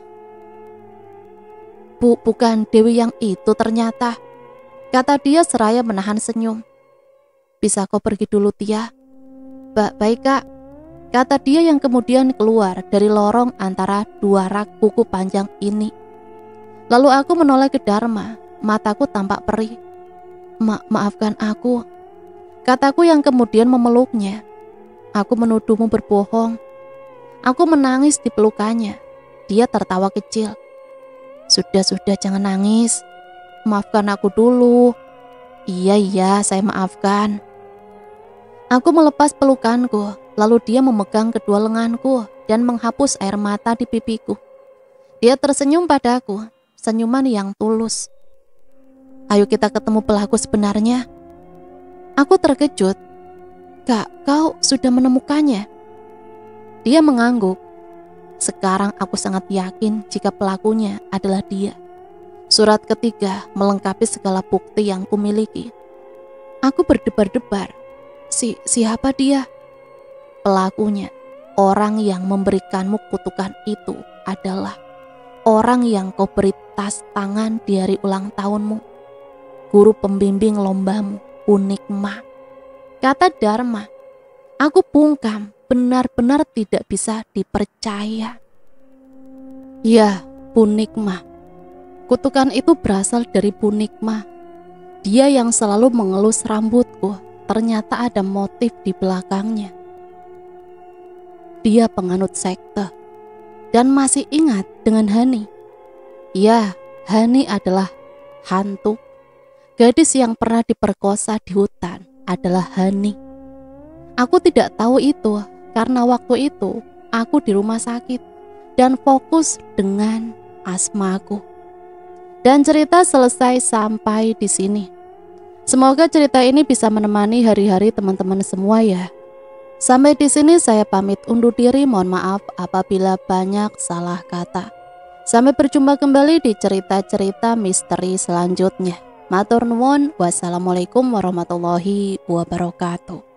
Bu, bukan Dewi yang itu ternyata, kata dia seraya menahan senyum. Bisa kau pergi dulu Tia? Baik kak, kata dia yang kemudian keluar dari lorong antara 2 rak buku panjang ini. Lalu aku menoleh ke Dharma, mataku tampak perih. Maafkan aku, kataku yang kemudian memeluknya. Aku menuduhmu berbohong. Aku menangis di pelukannya. Dia tertawa kecil. Sudah jangan nangis. Maafkan aku dulu. Iya, saya maafkan. Aku melepas pelukanku, lalu dia memegang kedua lenganku dan menghapus air mata di pipiku. Dia tersenyum padaku, senyuman yang tulus. Ayo kita ketemu pelaku sebenarnya. Aku terkejut. Kak, kau sudah menemukannya? Dia mengangguk. Sekarang aku sangat yakin jika pelakunya adalah dia. Surat ketiga melengkapi segala bukti yang kumiliki. Aku berdebar-debar. Siapa dia? Pelakunya, orang yang memberikanmu kutukan itu adalah orang yang kau beri tas tangan di hari ulang tahunmu. Guru pembimbing lombamu, Bu Nikma, kata Dharma. Aku bungkam, benar-benar tidak bisa dipercaya. Ya, Bu Nikma. Kutukan itu berasal dari Bu Nikma. Dia yang selalu mengelus rambutku, ternyata ada motif di belakangnya. Dia penganut sekte. Dan masih ingat dengan Hani. Ya, Hani adalah hantu. Gadis yang pernah diperkosa di hutan adalah Hani. Aku tidak tahu itu karena waktu itu aku di rumah sakit dan fokus dengan asmaku. Dan cerita selesai sampai di sini. Semoga cerita ini bisa menemani hari-hari teman-teman semua ya. Sampai di sini saya pamit undur diri. Mohon maaf apabila banyak salah kata. Sampai berjumpa kembali di cerita-cerita misteri selanjutnya. Matur nuwun. Wassalamualaikum warahmatullahi wabarakatuh.